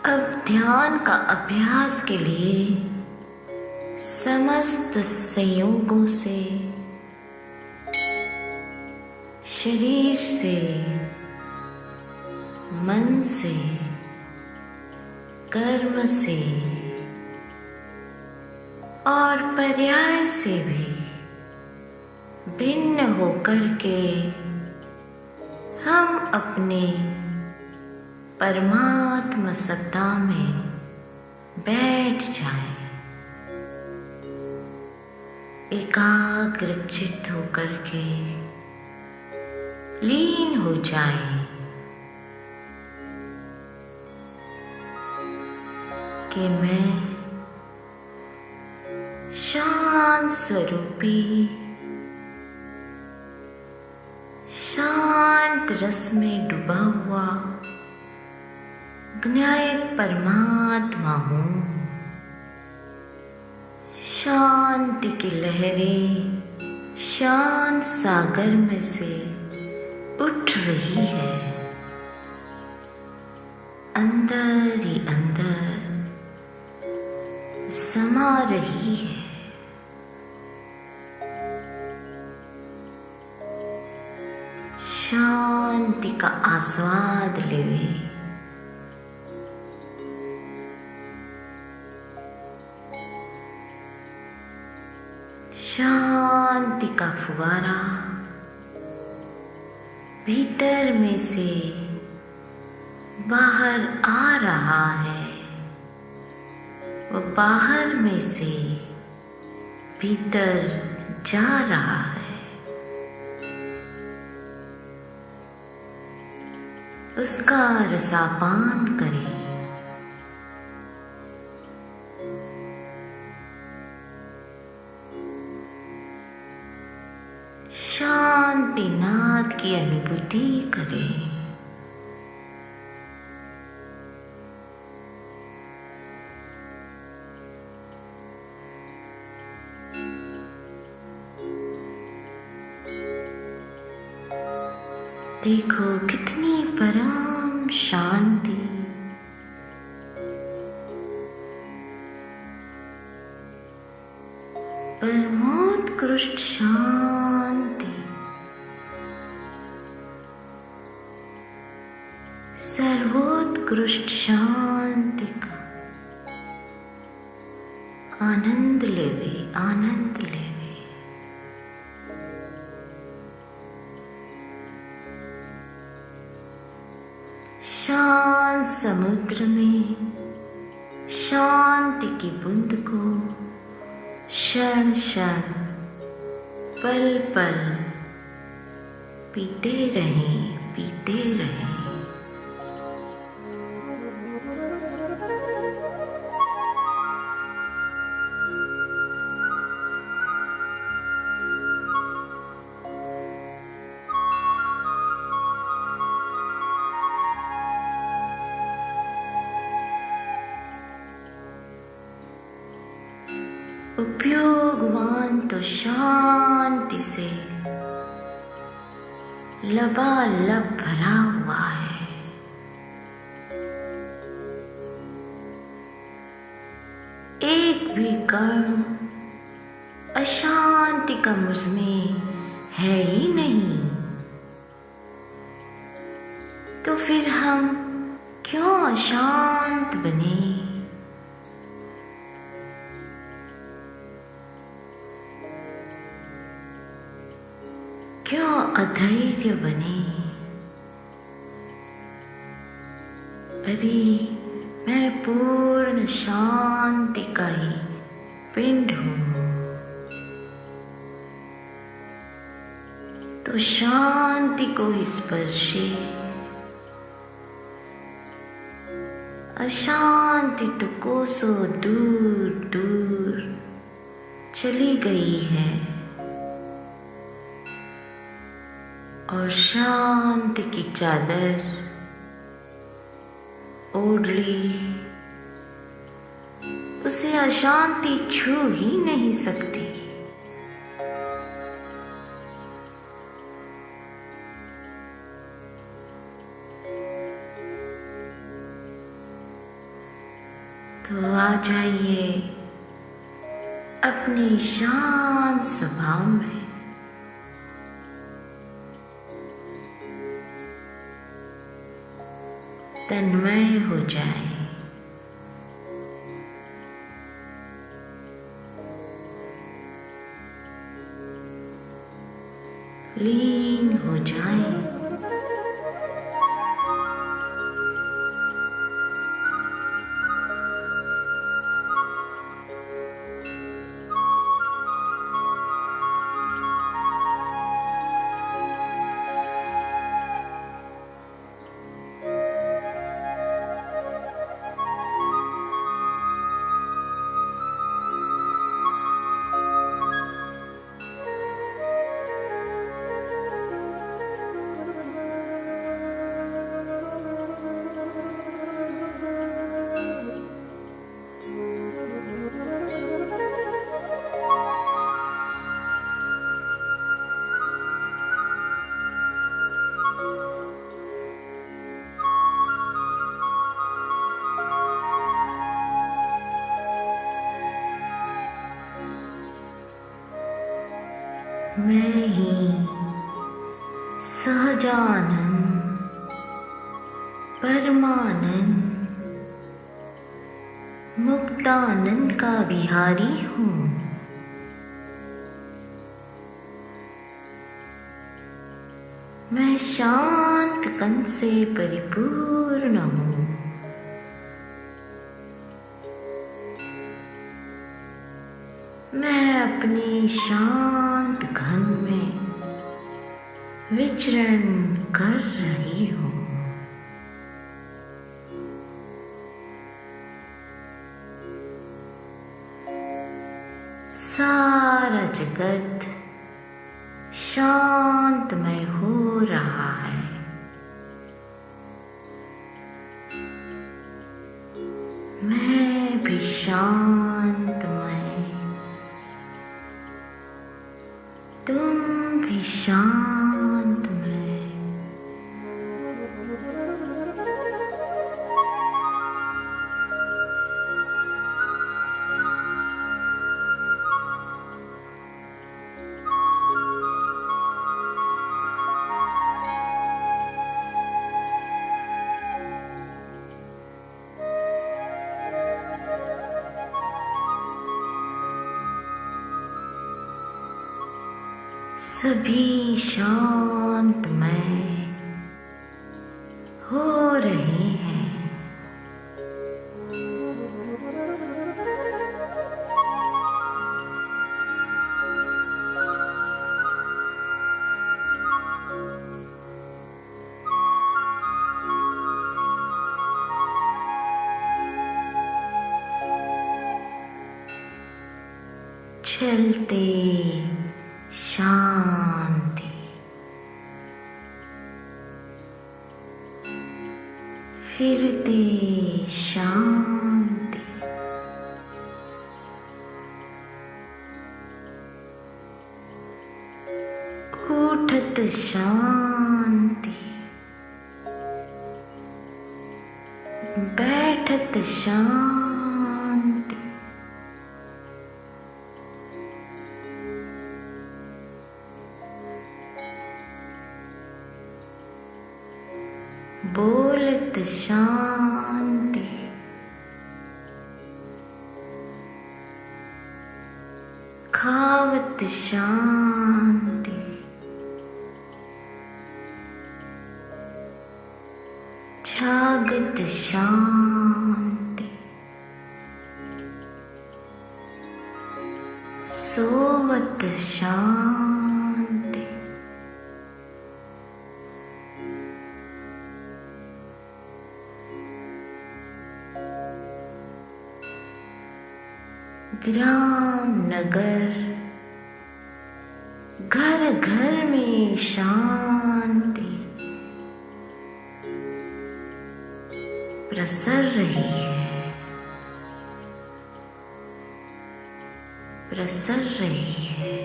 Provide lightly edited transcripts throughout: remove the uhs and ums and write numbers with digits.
अब ध्यान का अभ्यास के लिए समस्त संयोगों से, शरीर से, मन से, कर्म से और पर्याय से भी भिन्न होकर के हम अपने परमात्मा सत्ता में बैठ जाएं, एकाग्र चित्त होकर के लीन हो जाएं कि मैं शांत स्वरूपी शांत रस में डूबा हुआ ज्ञायक परमात्मा हूँ। शांति की लहरें शांत सागर में से उठ रही है, अंदर ही अंदर समा रही है। शांति का आस्वाद लेवे। शांति का फुवारा भीतर में से बाहर आ रहा है, वो बाहर में से भीतर जा रहा है। उसका रसापान करें। शांतिनाद की अनुभूति करें। देखो कितनी परम शांति, परमोत्कृष्ट शांति, सर्वोत्कृष्ट शांति का आनंद लेवे, आनंद लेवे। शांत समुद्र में शांति की बूंद को क्षण क्षण पल पल पीते रहें, पीते रहें। उपयोगवान तो शांति से लबालब भरा हुआ है। एक भी कण अशांति का मुझमें है ही नहीं, तो फिर हम क्यों अशांत बने? क्यों अधैर्य बने? अरे मैं पूर्ण शांति का ही पिंड हूँ, तो शांति को स्पर्शे अशांति तो कोसों दूर दूर चली गई है और शांति की चादर ओढ़ ली। उसे अशांति छू ही नहीं सकती। तो आ जाइए अपने शांत स्वभाव में। तन्मय हो जाए। लीन हो जाए। मैं ही सहजानंद परमानंद मुक्तानंद का विहारी हूँ। मैं शांत कंठ से परिपूर्ण हूँ। मैं अपने शांत घन में विचरण कर रही हूँ। सारा जगत शांतमय हो रहा है। मैं भी शांतमय, तुम भी शांतमय। सभी शांतमय हो रहे हैं। चलते शांति, फिरते शांति, उठत शांति, बैठत शांति, बोलत शांति, खावत शांति, जागत शांति, सोवत शांति, ग्राम नगर, घर घर में शांति प्रसर रही है, प्रसर रही है।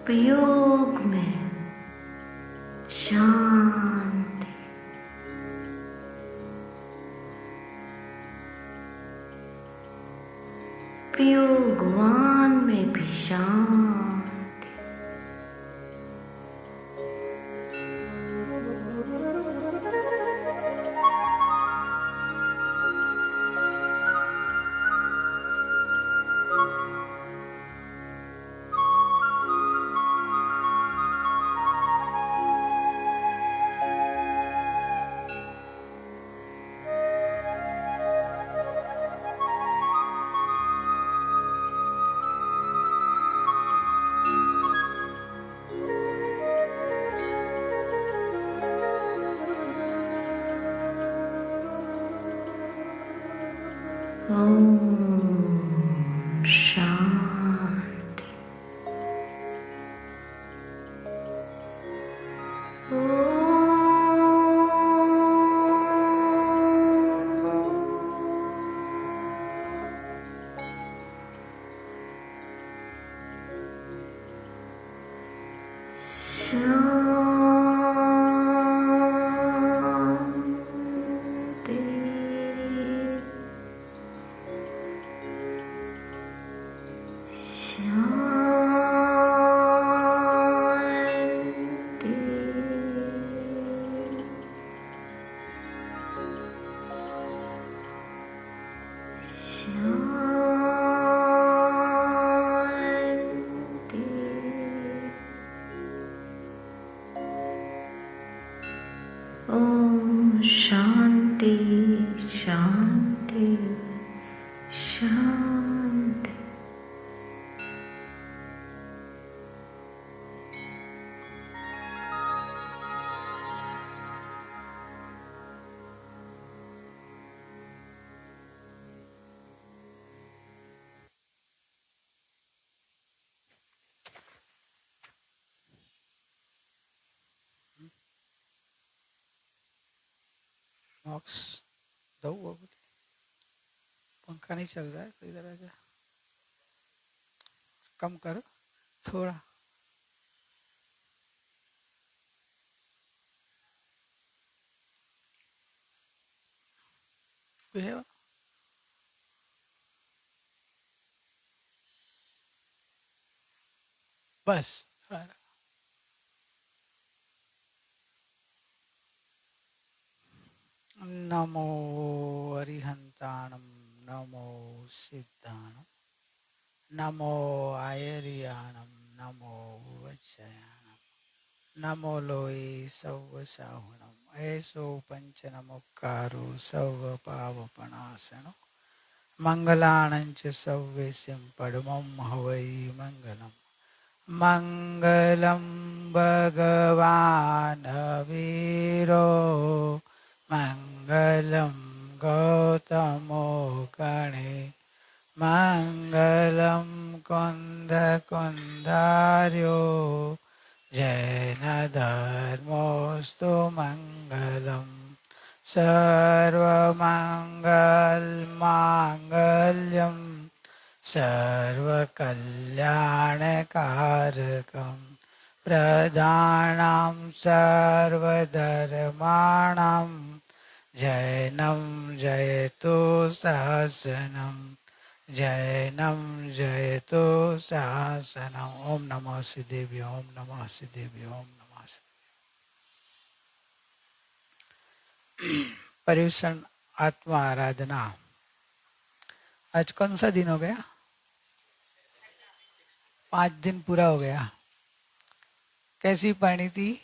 वियोग में शांति, वियोगवान में भी शांति। ओम शांति। ओम शांति शांति शांति। मॉक्स दो पंखा नहीं चल रहा है तो इधर आ जा, कम करो थोड़ा। बस नमो अरिहंताणम, नमो सिद्धाणम, नमो आयरियाणम, नमो वचयाणम, नमो लोई सव साहुणम, ऐसो पंच नमोकारो सव पावपनाशनो, मंगलाणंच सव्यसिं पद्मं हवै मंगलम। मंगलम भगवान वीरो, मंगलम गौतमो गणे, मंगलम कुंद कुंदार्यो, जैन धर्मोस्तु मंगलम। सर्वमंगल मांगल्यम सर्वकल्याणकारकं, प्रधानं सर्वधर्माणां, जैनं जयतु शासनं, जैनं जयतु शासनम्। ओम नमः सिद्धेभ्यो, ओम नमः सिद्धेभ्यो, ओम नमः सिद्धेभ्यो। पर्युषण आत्मा आराधना आज कौन सा दिन हो गया? 5 दिन पूरा हो गया। कैसी परिणति?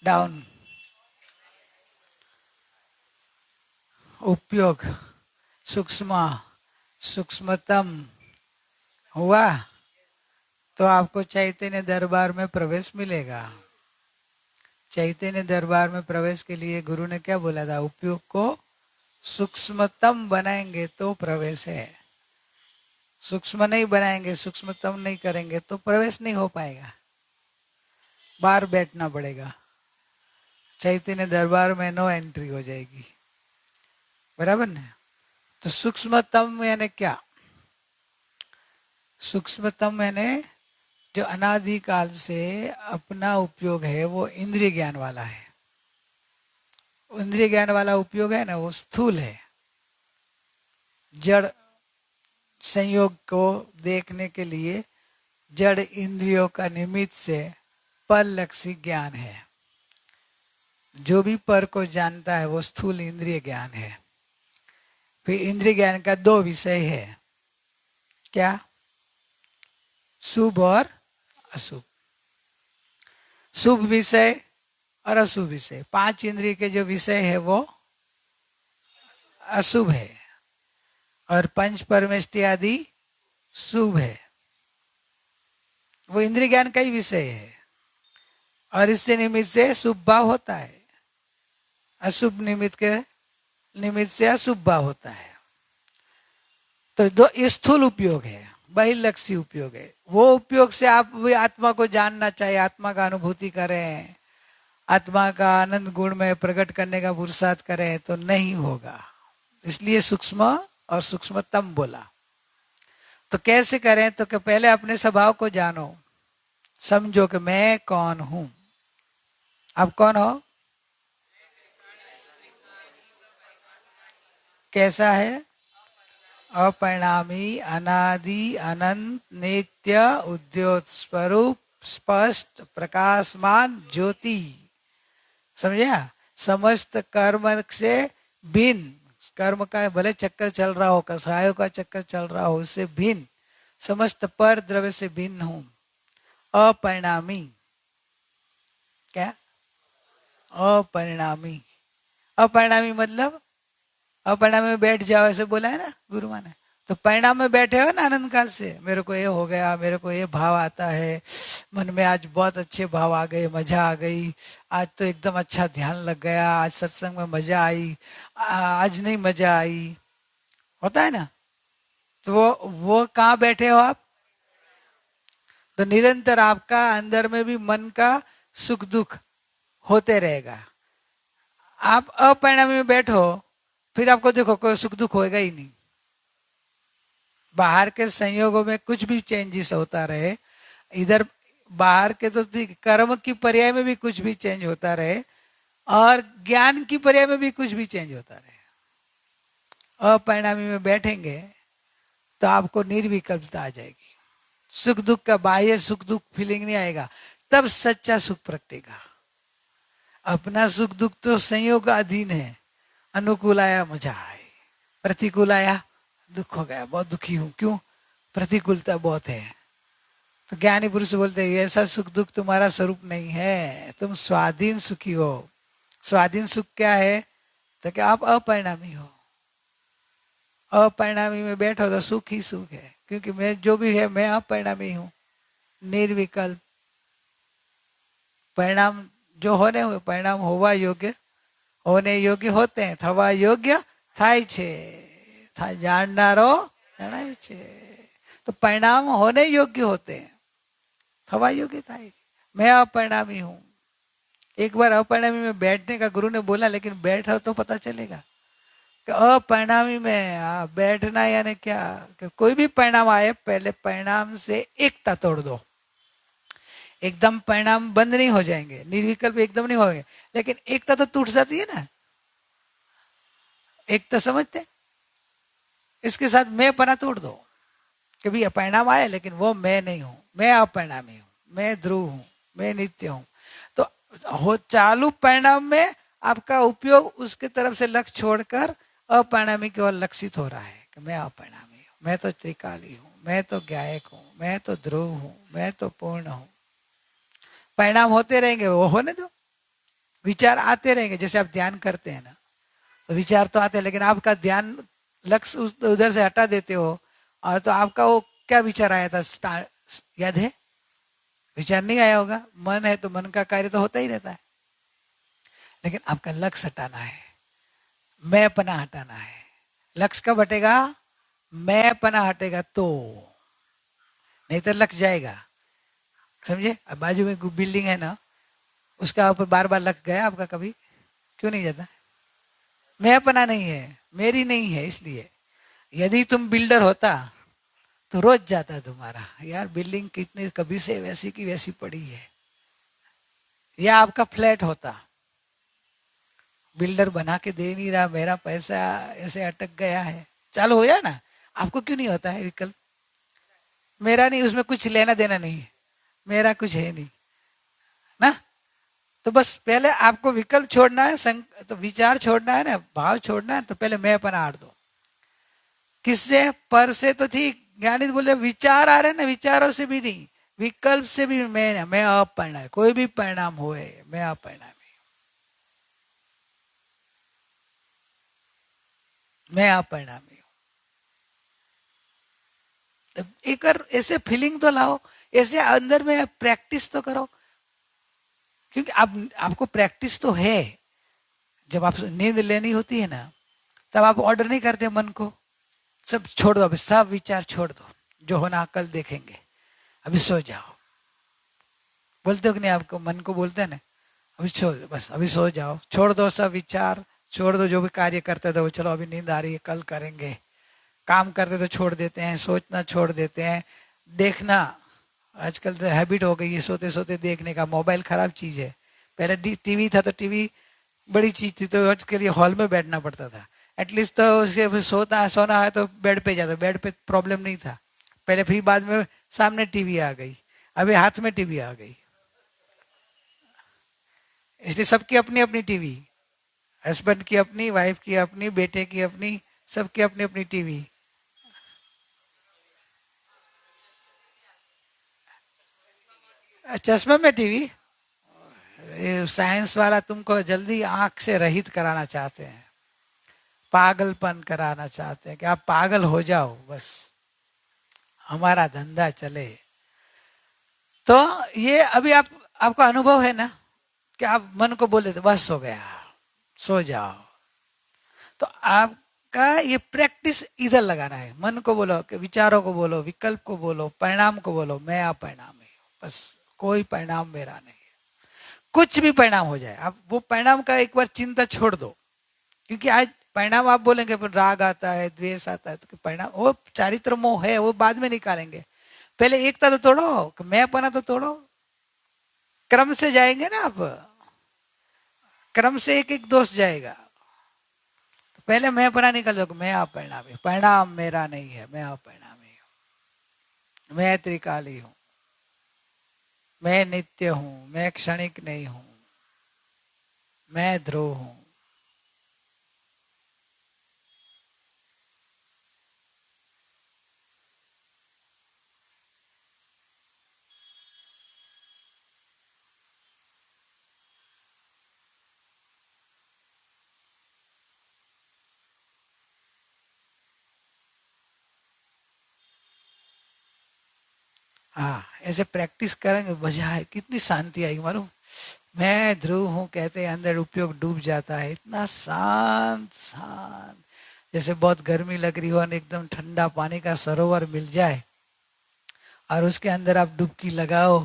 डाउन। उपयोग सूक्ष्म सूक्ष्मतम हुआ तो आपको चैतन्य दरबार में प्रवेश मिलेगा। चैतन्य दरबार में प्रवेश के लिए गुरु ने क्या बोला था? उपयोग को सूक्ष्मतम बनाएंगे तो प्रवेश है। सूक्ष्म नहीं बनाएंगे, सूक्ष्मतम नहीं करेंगे तो प्रवेश नहीं हो पाएगा। बाहर बैठना पड़ेगा। चैतन्य दरबार में नो एंट्री हो जाएगी। बराबर ना? तो सूक्ष्मतम यानी क्या? सूक्ष्मतम यानी जो अनादिकाल से अपना उपयोग है वो इंद्रिय ज्ञान वाला है। इंद्रिय ज्ञान वाला उपयोग है ना, वो स्थूल है। जड़ संयोग को देखने के लिए जड़ इंद्रियों का निमित्त से परलक्षी ज्ञान है। जो भी पर को जानता है वो स्थूल इंद्रिय ज्ञान है। फिर इंद्रिय ज्ञान का दो विषय है। क्या? शुभ और अशुभ। शुभ विषय और अशुभ विषय। 5 इंद्रिय के जो विषय है वो अशुभ है और पंच परमेष्टि आदि शुभ है। वो इंद्रिय ज्ञान का ही विषय है और इससे निमित्त से शुभ भाव होता है, अशुभ निमित्त के निमित्त से अशुभ भाव होता है। तो दो स्थूल उपयोग है, बहिर्लक्षी उपयोग है। वो उपयोग से आप भी आत्मा को जानना चाहिए, आत्मा का अनुभूति करें, आत्मा का आनंद गुण में प्रकट करने का पुरुषार्थ करें तो नहीं होगा। इसलिए सूक्ष्म और सूक्ष्मतम बोला। तो कैसे करें? तो कि पहले अपने स्वभाव को जानो, समझो कि मैं कौन हूं। आप कौन हो? कैसा है? अपरिणामी, अनादि, अनंत, नित्य, उद्योत स्वरूप, स्पष्ट, प्रकाशमान, ज्योति। समझा? समस्त कर्म से भिन्न, कर्म का भले चक्कर चल रहा हो, कसायों का चक्कर चल रहा हो, उससे भिन्न, समस्त पर द्रव्य से भिन्न हूं। अपरिणामी। क्या? अपरिणामी। अपरिणामी मतलब अपरिणाम में बैठ जाओ, ऐसे बोला है ना गुरु माने। तो परिणाम में बैठे हो ना आनंद काल से, मेरे को ये हो गया, मेरे को ये भाव आता है, मन में आज बहुत अच्छे भाव आ गए, मजा आ गई, आज तो एकदम अच्छा ध्यान लग गया, आज सत्संग में मजा आई, आज नहीं मजा आई, होता है ना। तो वो कहाँ बैठे हो आप? तो निरंतर आपका अंदर में भी मन का सुख दुख होते रहेगा। आप अपरिणामी में बैठो, फिर आपको देखो कोई सुख दुख होएगा ही नहीं। बाहर के संयोगों में कुछ भी चेंजेस होता रहे, इधर बाहर के तो कर्म की पर्याय में भी कुछ भी चेंज होता रहे और ज्ञान की पर्याय में भी कुछ भी चेंज होता रहे, अपरिणामी में बैठेंगे तो आपको निर्विकल्पता आ जाएगी। सुख दुख का बाह्य सुख दुख फीलिंग नहीं आएगा, तब सच्चा सुख प्रगटेगा। अपना सुख दुख तो संयोग अधीन है। अनुकूल आया मजा आई, प्रतिकूल आया दुख हो गया, बहुत दुखी हूं। क्यों? प्रतिकूलता बहुत है। तो ज्ञानी पुरुष बोलते हैं ऐसा सुख दुख तुम्हारा स्वरूप नहीं है, तुम स्वाधीन सुखी हो। स्वाधीन सुख क्या है? तो क्या आप अपरिणामी हो। अपरिणामी में बैठो तो सुख ही सुख है, क्योंकि मैं जो भी है मैं अपरिणामी हूं, निर्विकल्प। परिणाम जो होने हुए, परिणाम होवा योग्य, होने योग्य होते हैं, थवा योग्य થાય છે, जाननारो जनाय છે। तो परिणाम होने योग्य होते हैं, थवा योग्य થાય। मैं अपरिणामी हूं। एक बार अपरिणामी में बैठने का गुरु ने बोला, लेकिन बैठो तो पता चलेगा कि अपरिणामी में बैठना यानी क्या कि कोई भी परिणाम आए पहले परिणाम से एकता तोड़ दो। एकदम परिणाम बंद नहीं हो जाएंगे, निर्विकल्प एकदम नहीं होंगे, लेकिन एकता तो टूट जाती है ना। एकता समझते? इसके साथ मैं पना तोड़ दो कि भी परिणाम आए लेकिन वो मैं नहीं हूं, मैं अपरिणामी हूं, मैं ध्रुव हूं, मैं नित्य हूं। तो हो चालू परिणाम में आपका उपयोग उसके तरफ से लक्ष्य छोड़कर अपरिणामी की ओर लक्षित हो रहा है कि मैं अपरिणामी हूं, मैं तो त्रिकाली हूं, मैं तो ज्ञायक हूं, मैं तो ध्रुव हूं, मैं तो पूर्ण हूं। परिणाम होते रहेंगे, वो होने दो। विचार आते रहेंगे, जैसे आप ध्यान करते हैं ना, तो विचार तो आते हैं, लेकिन आपका ध्यान लक्ष्य उधर से हटा देते हो, और तो आपका वो क्या विचार आया था, याद है? विचार नहीं आया होगा। मन है तो मन का कार्य तो होता ही रहता है, लेकिन आपका लक्ष्य हटाना है, मैंपना हटाना है। लक्ष्य कब हटेगा? मैंपना हटेगा तो, नहीं तो लक्ष्य जाएगा। समझे? अब बाजू में बिल्डिंग है ना, उसका ऊपर बार बार लग गया आपका, कभी क्यों नहीं जाता? मैंपना नहीं है, मेरी नहीं है, इसलिए। यदि तुम बिल्डर होता तो रोज जाता तुम्हारा, यार बिल्डिंग कितनी कभी से वैसी की वैसी पड़ी है। या आपका फ्लैट होता, बिल्डर बना के दे नहीं रहा, मेरा पैसा ऐसे अटक गया है, चालू हो जाए ना, आपको क्यों नहीं होता है विकल्प? मेरा नहीं, उसमें कुछ लेना देना नहीं है, मेरा कुछ है नहीं ना। तो बस पहले आपको विकल्प छोड़ना है, तो विचार छोड़ना है ना, भाव छोड़ना है, तो पहले मैं अपना हट दो। किससे? पर से तो ठीक, ज्ञानी बोले विचार आ रहे ना, विचारों से भी नहीं, विकल्प से भी मैं अपरिणामी, कोई भी परिणाम होए मैं अपरिणामी, मैं अपरिणामी हूं। एक बार ऐसे फीलिंग तो लाओ, ऐसे अंदर में प्रैक्टिस तो करो, क्योंकि आपको प्रैक्टिस तो है। जब आप नींद लेनी होती है ना, तब आप ऑर्डर नहीं करते मन को, सब छोड़ दो, अभी सब विचार छोड़ दो, जो होना कल देखेंगे, अभी सो जाओ। बोलते हो कि नहीं? आपको मन को बोलते हैं ना, अभी छोड़, बस अभी सो जाओ, छोड़ दो सब विचार, छोड़ दो जो भी कार्य करते थे वो, चलो अभी नींद आ रही है कल करेंगे। काम करते तो छोड़ देते हैं, सोचना छोड़ देते हैं, देखना आजकल तो हैबिट हो गई है सोते सोते देखने का। मोबाइल खराब चीज है। पहले टीवी था तो टीवी बड़ी चीज थी, तो उसके लिए हॉल में बैठना पड़ता था एटलीस्ट, तो उसके सोना है तो बेड पे जाता, बेड पे प्रॉब्लम नहीं था पहले, फिर बाद में सामने टीवी आ गई, अभी हाथ में टीवी आ गई, इसलिए सबकी अपनी अपनी टीवी, हस्बैंड की अपनी, वाइफ की अपनी, बेटे की अपनी, सबकी अपनी अपनी टीवी। चश्मे में टीवी? साइंस वाला तुमको जल्दी आंख से रहित कराना चाहते हैं, पागलपन कराना चाहते हैं कि आप पागल हो जाओ, बस हमारा धंधा चले। तो ये अभी आपका अनुभव है ना, कि आप मन को बोले तो बस हो गया, सो जाओ। तो आपका ये प्रैक्टिस इधर लगाना है, मन को बोलो, कि विचारों को बोलो, विकल्प को बोलो, परिणाम को बोलो, मैं अपरिणामी हूं, बस कोई परिणाम मेरा नहीं, कुछ भी परिणाम हो जाए, आप वो परिणाम का एक बार चिंता छोड़ दो। क्योंकि आज परिणाम आप बोलेंगे पर राग आता है, द्वेष आता है, तो परिणाम वो चारित्र मोह है, वो बाद में निकालेंगे। पहले एकता तो तोड़ो, मैं अपना तो तोड़ो, क्रम से जाएंगे ना आप, क्रम से एक एक दोष जाएगा। तो पहले मैं अपना निकल दो, मैं अपरिणामी, परिणाम मेरा नहीं है, मैं अपरिणामी हूं, मैं त्रिकाली हूं, मैं नित्य हूं, मैं क्षणिक नहीं हूं, मैं ध्रुव हूं। हाँ, ऐसे प्रैक्टिस करेंगे, मजा है, कितनी शांति आएगी मालूम। मैं ध्रुव हूं कहते अंदर उपयोग डूब जाता है, इतना शांत शांत, जैसे बहुत गर्मी लग रही हो और एकदम ठंडा पानी का सरोवर मिल जाए और उसके अंदर आप डुबकी लगाओ,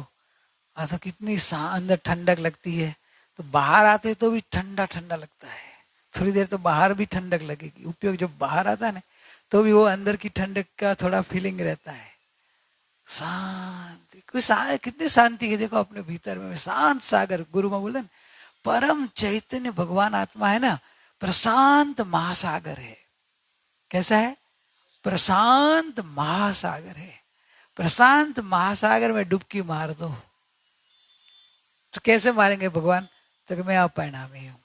और तो कितनी अंदर ठंडक लगती है। तो बाहर आते तो भी ठंडा ठंडा लगता है, थोड़ी देर तो बाहर भी ठंडक लगेगी, उपयोग जब बाहर आता है ना, तो भी वो अंदर की ठंडक का थोड़ा फीलिंग रहता है। शांति, कितनी शांति है देखो अपने भीतर में, शांत सागर, गुरु में बोले परम चैतन्य भगवान आत्मा है ना, प्रशांत महासागर है। कैसा है? प्रशांत महासागर है। प्रशांत महासागर में डुबकी मार दो, तो कैसे मारेंगे भगवान? तो कि मैं अपरिणामी हूं।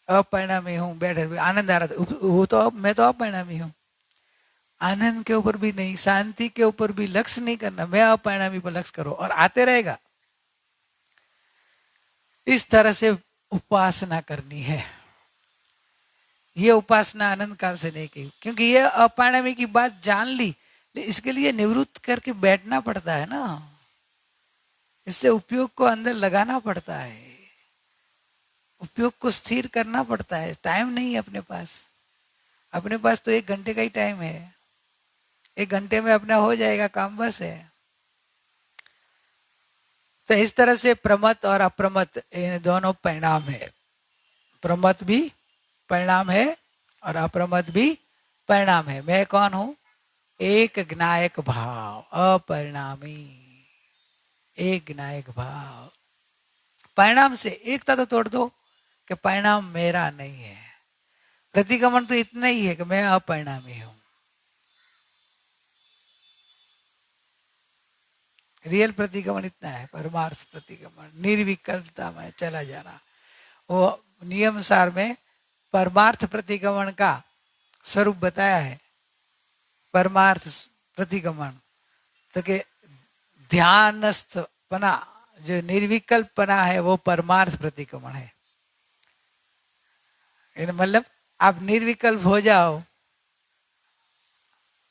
अपरिणामी हूँ, बैठे आनंद आ रहा था, वो तो अब मैं तो अपरिणामी हूँ। आनंद के ऊपर भी नहीं, शांति के ऊपर भी लक्ष्य नहीं करना, मैं अपरिणामी पर लक्ष्य करो और आते रहेगा। इस तरह से उपासना करनी है। ये उपासना आनंद काल से नहीं की, क्योंकि ये अपरिणामी की बात जान ली, इसके लिए निवृत्त करके बैठना पड़ता है ना, इससे उपयोग को अंदर लगाना पड़ता है, उपयोग को स्थिर करना पड़ता है। टाइम नहीं है अपने पास, अपने पास तो 1 घंटे का ही टाइम है, 1 घंटे में अपना हो जाएगा काम, बस है। तो इस तरह से प्रमत और अप्रमत इन दोनों परिणाम है। प्रमत भी परिणाम है और अप्रमत भी परिणाम है। मैं कौन हूं? एक ज्ञायक भाव, अपरिणामी, एक ज्ञायक भाव। परिणाम से एकता तो तोड़ दो कि परिणाम मेरा नहीं है। प्रतिगमन तो इतना ही है कि मैं अपरिणामी हूं। रियल प्रतिगमन इतना है, परमार्थ प्रतिगमन निर्विकल्पता में चला जाना। वो नियम सार में परमार्थ प्रतिगमन का स्वरूप बताया है। परमार्थ प्रतिगमन तो के ध्यानस्थपना, जो निर्विकल्पना है, वो परमार्थ प्रतिगमन है। मतलब आप निर्विकल्प हो जाओ,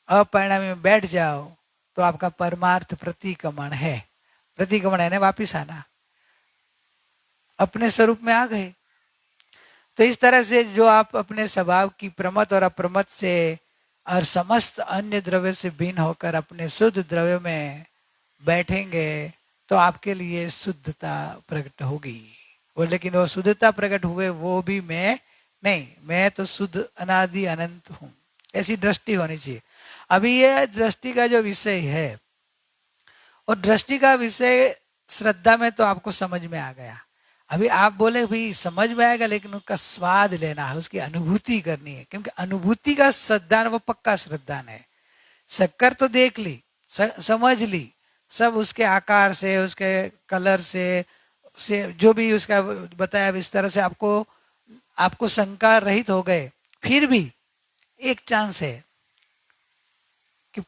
अपरिणामी में बैठ जाओ, तो आपका परमार्थ प्रतिगमन है। प्रतिगमन है ना, वापिस आना, अपने स्वरूप में आ गए। तो इस तरह से जो आप अपने स्वभाव की प्रमत और अप्रमत से और समस्त अन्य द्रव्य से भिन्न होकर अपने शुद्ध द्रव्य में बैठेंगे, तो आपके लिए शुद्धता प्रकट होगी। वो लेकिन वो शुद्धता प्रकट हुए वो भी मैं नहीं, मैं तो शुद्ध अनादि अनंत हूं, ऐसी दृष्टि होनी चाहिए। अभी ये दृष्टि का जो विषय है, और दृष्टि का विषय श्रद्धा में तो आपको समझ में आ गया। अभी आप बोले भाई समझ में आएगा, लेकिन उसका स्वाद लेना है, उसकी अनुभूति करनी है, क्योंकि अनुभूति का श्रद्धान वो पक्का श्रद्धान है। शक्कर तो देख ली, समझ ली, सब उसके आकार से, उसके कलर से जो भी उसका बताया इस तरह से आपको शंका रहित हो गए। फिर भी एक चांस है कि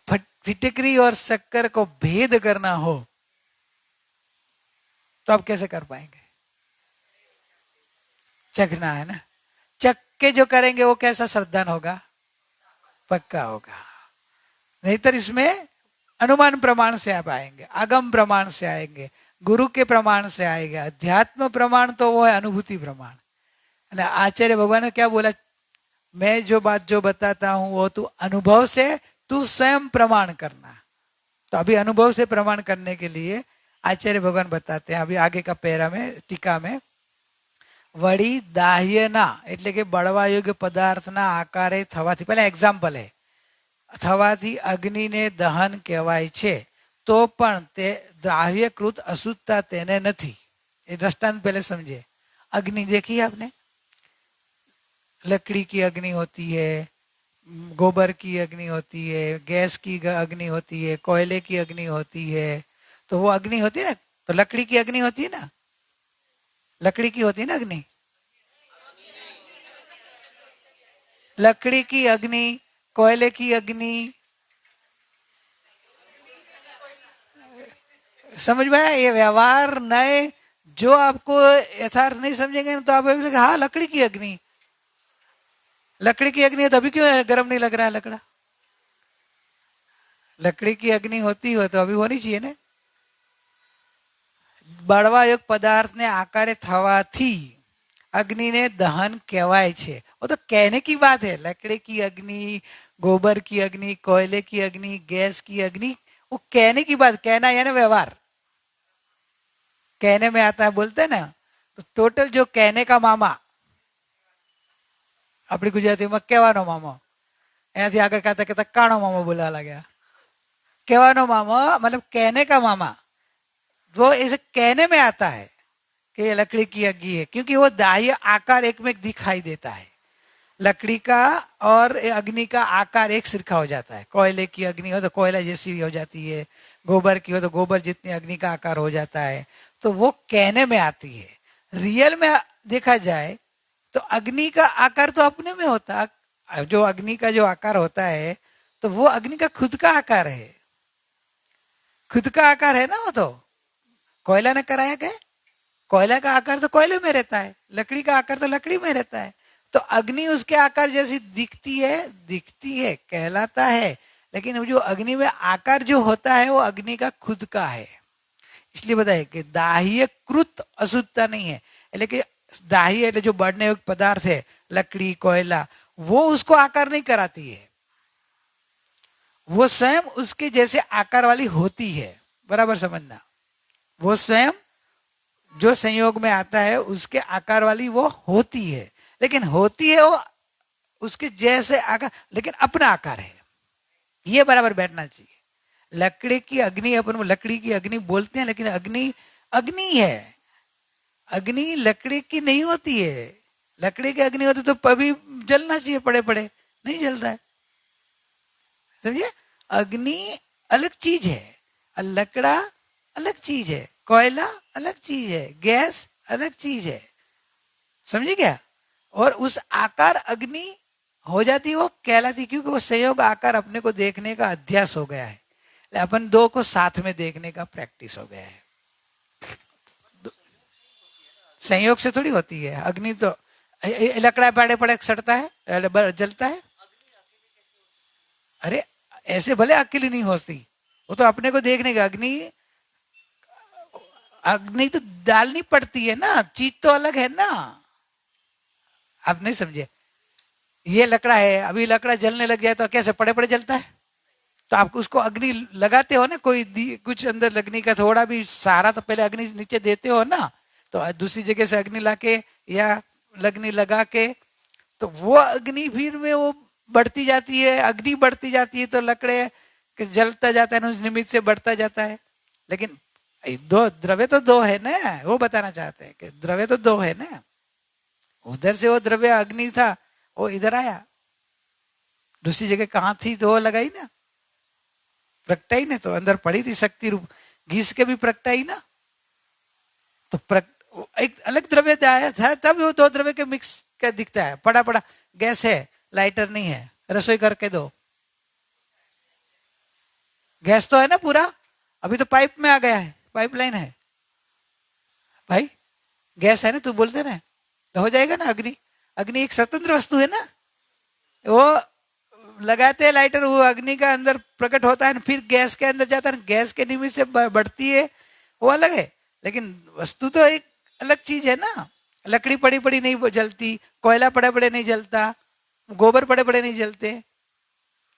फिटकरी और शक्कर को भेद करना हो, तो आप कैसे कर पाएंगे? चखना है ना, चख के जो करेंगे वो कैसा श्रद्धान होगा? पक्का होगा। नहीं तो इसमें अनुमान प्रमाण से आप आएंगे, आगम प्रमाण से आएंगे, गुरु के प्रमाण से आएगा। अध्यात्म प्रमाण तो वो है अनुभूति प्रमाण। आचार्य भगवान ने क्या बोला? मैं जो बात जो बताता हूं वो तू अनुभव से तू स्वयं प्रमाण करना। तो अभी अनुभव से प्रमाण करने के लिए आचार्य भगवान बताते हैं, अभी आगे का पैरा में टीका में, वड़ी दाह्यना એટલે કે બળવા યોગ્ય પદાર્થના આકારે થવાથી, પહેલા એક્ઝામ્પલ है, થવાથી અગ્નિને દહન કહેવાય છે, તો પણ તે દ્રાવ્યકૃત અશુદ્ધતા તેને નથી। એ दृष्टांत पहले समझे। अग्नि देखी आपने? लकड़ी की अग्नि होती है, गोबर की अग्नि होती है, गैस की अग्नि होती है, कोयले की अग्नि होती है। तो वो अग्नि होती है ना, तो लकड़ी की अग्नि होती है ना, लकड़ी की होती है ना अग्नि, लकड़ी की अग्नि, कोयले की अग्नि, समझ में आया? ये व्यवहार नए जो आपको यथार्थ नहीं समझेंगे तो आप हाँ लकड़ी की अग्नि, लकड़ी की अग्नि है, तभी क्यों गर्म नहीं लग रहा है लकड़ा? लकड़ी की अग्नि होती हो तो अभी होनी चाहिए ना। બળવા યોગ પદાર્થને આકારે થવાથી अग्नि ने दहन कहवाय छे। वो तो कहने की बात है, लकड़ी की अग्नि, गोबर की अग्नि, कोयले की अग्नि, गैस की अग्नि, वो कहने की बात। कहना यानी व्यवहार, कहने में आता है, बोलते हैं ना। तो टोटल जो कहने का मामा, अपनी गुजराती में कहेवानो मामो, એનાથી આગળ कहता कहता काणो मामो बोलवा लग्या। कहेवानो मामो मतलब कहने का मामा, वो इसे कहने में आता है कि ये लकड़ी की अग्नि है, क्योंकि वो दाह्य आकार एक में दिखाई देता है। लकड़ी का और अग्नि का आकार एक सिरखा हो जाता है। कोयले की अग्नि हो तो कोयला जैसी हो जाती है, गोबर की हो तो गोबर जितनी अग्नि का आकार हो जाता है। तो वो कहने में आती है। रियल में देखा जाए तो तो अग्नि का आकार तो अपने में होता, जो अग्नि का जो आकार होता है तो वो अग्नि का खुद का आकार है, खुद का आकार है ना। वो तो कोयला ने कराया क्या? कोयला का आकार तो कोयले में रहता है, लकड़ी का आकार तो लकड़ी में रहता है। तो अग्नि उसके आकार जैसी दिखती है कहलाता है, लेकिन जो अग्नि में आकार जो होता है वो अग्नि का खुद का है। इसलिए बताए कि दाह्य कृत अशुद्धता नहीं है, लेकिन दाह्य जो बढ़ने योग्य पदार्थ है, लकड़ी कोयला, वो उसको आकार नहीं कराती है, वो स्वयं उसके जैसे आकार वाली होती है। बराबर समझना, वो स्वयं जो संयोग में आता है उसके आकार वाली वो होती है, लेकिन होती है वो उसके जैसे आकार, लेकिन अपना आकार है। ये बराबर बैठना चाहिए। लकड़ी की अग्नि, अपन लकड़ी की अग्नि बोलते हैं, लेकिन अग्नि अग्नि है, अग्नि लकड़ी की नहीं होती है। लकड़ी की अग्नि होती तो अभी जलना चाहिए, पड़े पड़े नहीं जल रहा है, समझे। अग्नि अलग चीज है, लकड़ा अलग चीज है, कोयला अलग चीज है, गैस अलग चीज है, समझे क्या। और उस आकार अग्नि हो जाती, वो कहलाती, क्योंकि वो संयोग आकार अपने को देखने का अध्यास हो गया है, अपन दो को साथ में देखने का प्रैक्टिस हो गया है। संयोग से थोड़ी होती है अग्नि, तो लकड़ा पड़े पड़े सड़ता है, जलता है। अरे ऐसे भले अकेली नहीं होती, वो तो अपने को देखने का, अग्नि अग्नि तो डालनी पड़ती है ना, चीज तो अलग है ना। आप नहीं समझे, ये लकड़ा है, अभी लकड़ा जलने लग जाए तो कैसे पड़े पड़े जलता है। तो आप उसको अग्नि लगाते हो ना, कोई कुछ अंदर लगने का थोड़ा भी सहारा तो पहले अग्नि नीचे देते हो ना, तो दूसरी जगह से अग्नि लाके या लगनी लगा के, तो वो अग्नि फिर में वो बढ़ती जाती है, अग्नि बढ़ती जाती है तो लकड़े जलता जाता है, उस निमित्त से बढ़ता जाता है। लेकिन दो द्रव्य तो दो है ना, वो बताना चाहते हैं कि द्रव्य तो दो है ना। उधर से वो द्रव्य अग्नि था, वो इधर आया, दूसरी जगह कहाँ थी तो वो लगाई ना, प्रगटाई ने, तो अंदर पड़ी थी शक्ति रूप, घिस के भी प्रगटाई ना। तो एक अलग द्रव्य आया था, तब वो दो द्रव्य के मिक्स का दिखता है। पड़ा पड़ा गैस है, लाइटर नहीं है, रसोई करके दो, गैस तो है ना पूरा, अभी तो पाइप में आ गया है, पाइपलाइन है भाई, गैस है ना, तू बोलते ना, तो हो जाएगा ना। अग्नि, अग्नि एक स्वतंत्र वस्तु है ना, वो लगाते हैं लाइटर, वो अग्नि का अंदर प्रकट होता है, फिर गैस के अंदर जाता है, गैस के निमित्त से बढ़ती है, वो अलग है। लेकिन वस्तु तो एक अलग चीज है ना। लकड़ी पड़ी पड़ी नहीं जलती, कोयला पड़े पड़े नहीं जलता, गोबर पड़े पड़े नहीं जलते,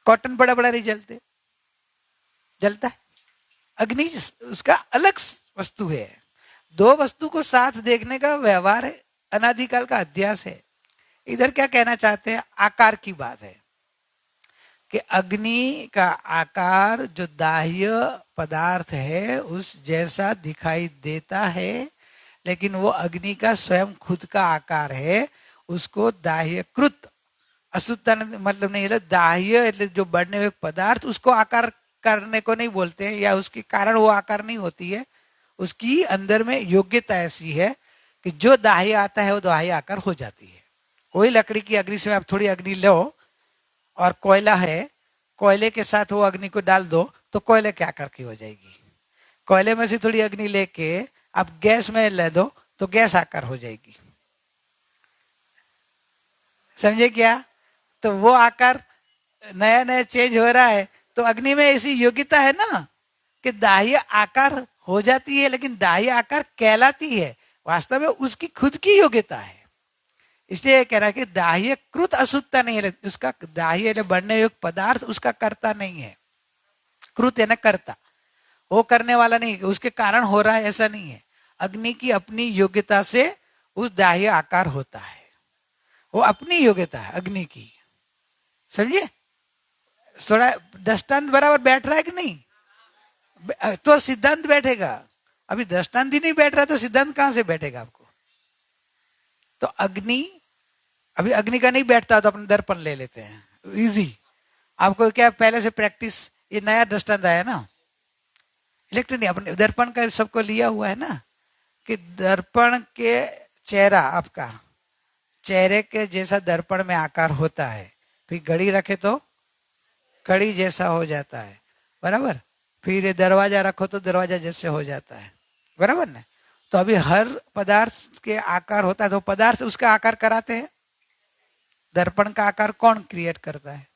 कॉटन पड़ा पड़ा नहीं जलते, जलता है। अग्नि उसका अलग वस्तु है। दो वस्तु को साथ देखने का व्यवहार है, अनादिकाल का अध्यास है। इधर क्या कहना चाहते हैं, आकार की बात है कि अग्नि का आकार जो दाह्य पदार्थ है उस जैसा दिखाई देता है, लेकिन वो अग्नि का स्वयं खुद का आकार है। उसको दाह्यकृत अशुद्धता मतलब नहीं है, दाह्य जो बढ़ने हुए पदार्थ उसको आकार करने को नहीं बोलते हैं, या उसके कारण वो आकार नहीं होती है। उसकी अंदर में योग्यता ऐसी है कि जो दाह्य आता है वो दाह्य आकार हो जाती है। कोई लकड़ी की अग्नि से आप थोड़ी अग्नि लो और कोयला है, कोयले के साथ वो अग्नि को डाल दो तो कोयले के आकार की हो जाएगी। कोयले में से थोड़ी अग्नि लेके आप गैस में ले दो तो गैस आकार हो जाएगी, समझे क्या। तो वो आकार नया नया चेंज हो रहा है। तो अग्नि में ऐसी योग्यता है ना कि दाह्य आकार हो जाती है, लेकिन दाह्य आकार कहलाती है, वास्तव में उसकी खुद की योग्यता है। इसलिए कह रहा है कि दाह्य कृत अशुद्धता नहीं है, उसका दाह्य बढ़ने योग्य पदार्थ उसका कर्ता नहीं है। कृत है ना कर्ता, वो करने वाला नहीं, उसके कारण हो रहा है ऐसा नहीं है। अग्नि की अपनी योग्यता से उस दाह्य आकार होता है, वो अपनी योग्यता है अग्नि की, समझिए। थोड़ा दृष्टांत बराबर बैठ रहा है कि नहीं, तो सिद्धांत बैठेगा। अभी दृष्टांत ही नहीं बैठ रहा तो सिद्धांत कहां से बैठेगा आपको। तो अग्नि, अभी अग्नि का नहीं बैठता तो अपने दर्पण ले लेते हैं, इजी। आपको क्या पहले से प्रैक्टिस, ये नया दृष्टांत आया ना, इलेक्ट्रिक नहीं, अपने दर्पण का सबको लिया हुआ है ना, कि दर्पण के चेहरा, आपका चेहरे के जैसा दर्पण में आकार होता है, फिर घड़ी रखे तो कड़ी जैसा हो जाता है, बराबर। फिर ये दरवाजा रखो तो दरवाजा जैसे हो जाता है, बराबर ना। तो अभी हर पदार्थ के आकार होता है, तो पदार्थ उसका आकार कराते हैं। दर्पण का आकार कौन क्रिएट करता है?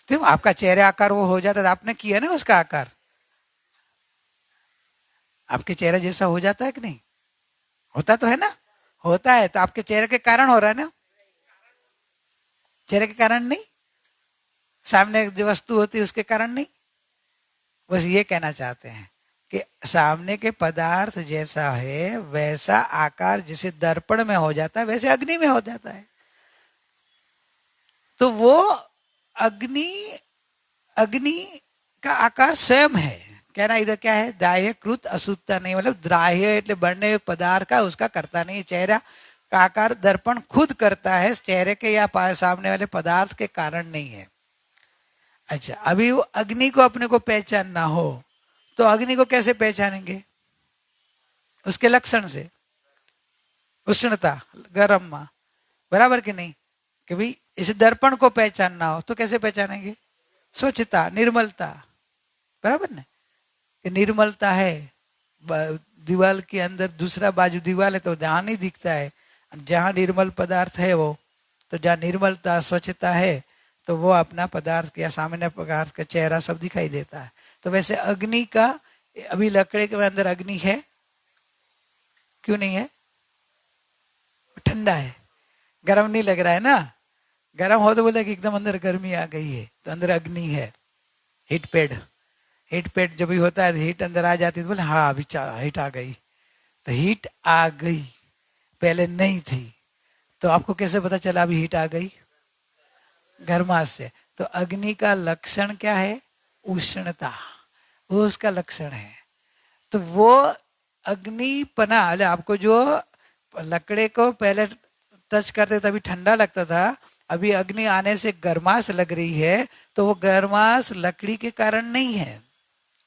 तो आपका चेहरे आकार वो हो जाता है, आपने किया ना उसका आकार, आपके चेहरे जैसा हो जाता है कि नहीं? होता तो है ना, होता है। तो आपके चेहरे के कारण हो रहा है ना, चेहरे के कारण नहीं, सामने जो वस्तु होती है उसके कारण नहीं। बस ये कहना चाहते हैं कि सामने के पदार्थ जैसा है वैसा आकार जैसे दर्पण में हो जाता है वैसे अग्नि में हो जाता है। तो वो अग्नि अग्नि का आकार स्वयं है। कहना इधर क्या है, दाह्य कृत अशुद्धता नहीं, मतलब द्राह्य એટલે बनने हुए पदार्थ का उसका करता नहीं। चेहरा का आकार दर्पण खुद करता है, चेहरे के या सामने वाले पदार्थ के कारण नहीं है। अच्छा, अभी वो अग्नि को अपने को पहचानना हो तो अग्नि को कैसे पहचानेंगे? उसके लक्षण से, उष्णता, गर्म, बराबर कि नहीं? कि भाई इस दर्पण को पहचानना हो तो कैसे पहचानेंगे? स्वच्छता, निर्मलता, बराबर ना। कि निर्मलता है, दीवार के अंदर दूसरा बाजू दीवार है तो जहां नहीं दिखता है, जहां निर्मल पदार्थ है वो, तो जहां निर्मलता स्वच्छता है तो वो अपना पदार्थ या सामान्य पदार्थ का चेहरा सब दिखाई देता है। तो वैसे अग्नि का, अभी लकड़े के अंदर अग्नि है, क्यों नहीं है? ठंडा है, गर्म नहीं लग रहा है ना। गर्म हो तो बोले कि एकदम अंदर गर्मी आ गई है, तो अंदर अग्नि है। हीट पैड, हीट पैड जब भी होता है हीट अंदर आ जाती है तो बोले हाँ अभी हीट आ गई। तो हीट आ गई, पहले नहीं थी, तो आपको कैसे पता चला अभी हीट आ गई? गर्माश से। तो अग्नि का लक्षण क्या है? उष्णता, वो उसका लक्षण है। तो वो अग्निपना, आपको जो लकड़े को पहले टच करते तभी ठंडा लगता था, अभी अग्नि आने से गर्माश लग रही है, तो वो गर्माश लकड़ी के कारण नहीं है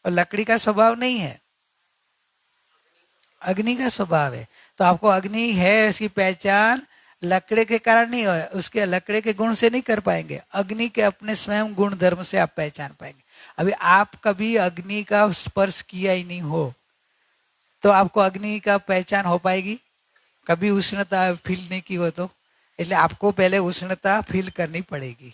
और लकड़ी का स्वभाव नहीं है, अग्नि का स्वभाव है। तो आपको अग्नि है इसकी पहचान लकड़े के कारण नहीं हो, उसके लकड़े के गुण से नहीं कर पाएंगे, अग्नि के अपने स्वयं गुण धर्म से आप पहचान पाएंगे। अभी आप कभी अग्नि का स्पर्श किया ही नहीं हो तो आपको अग्नि का पहचान हो पाएगी? कभी उष्णता फील नहीं की हो तो, इसलिए आपको पहले उष्णता फील करनी पड़ेगी।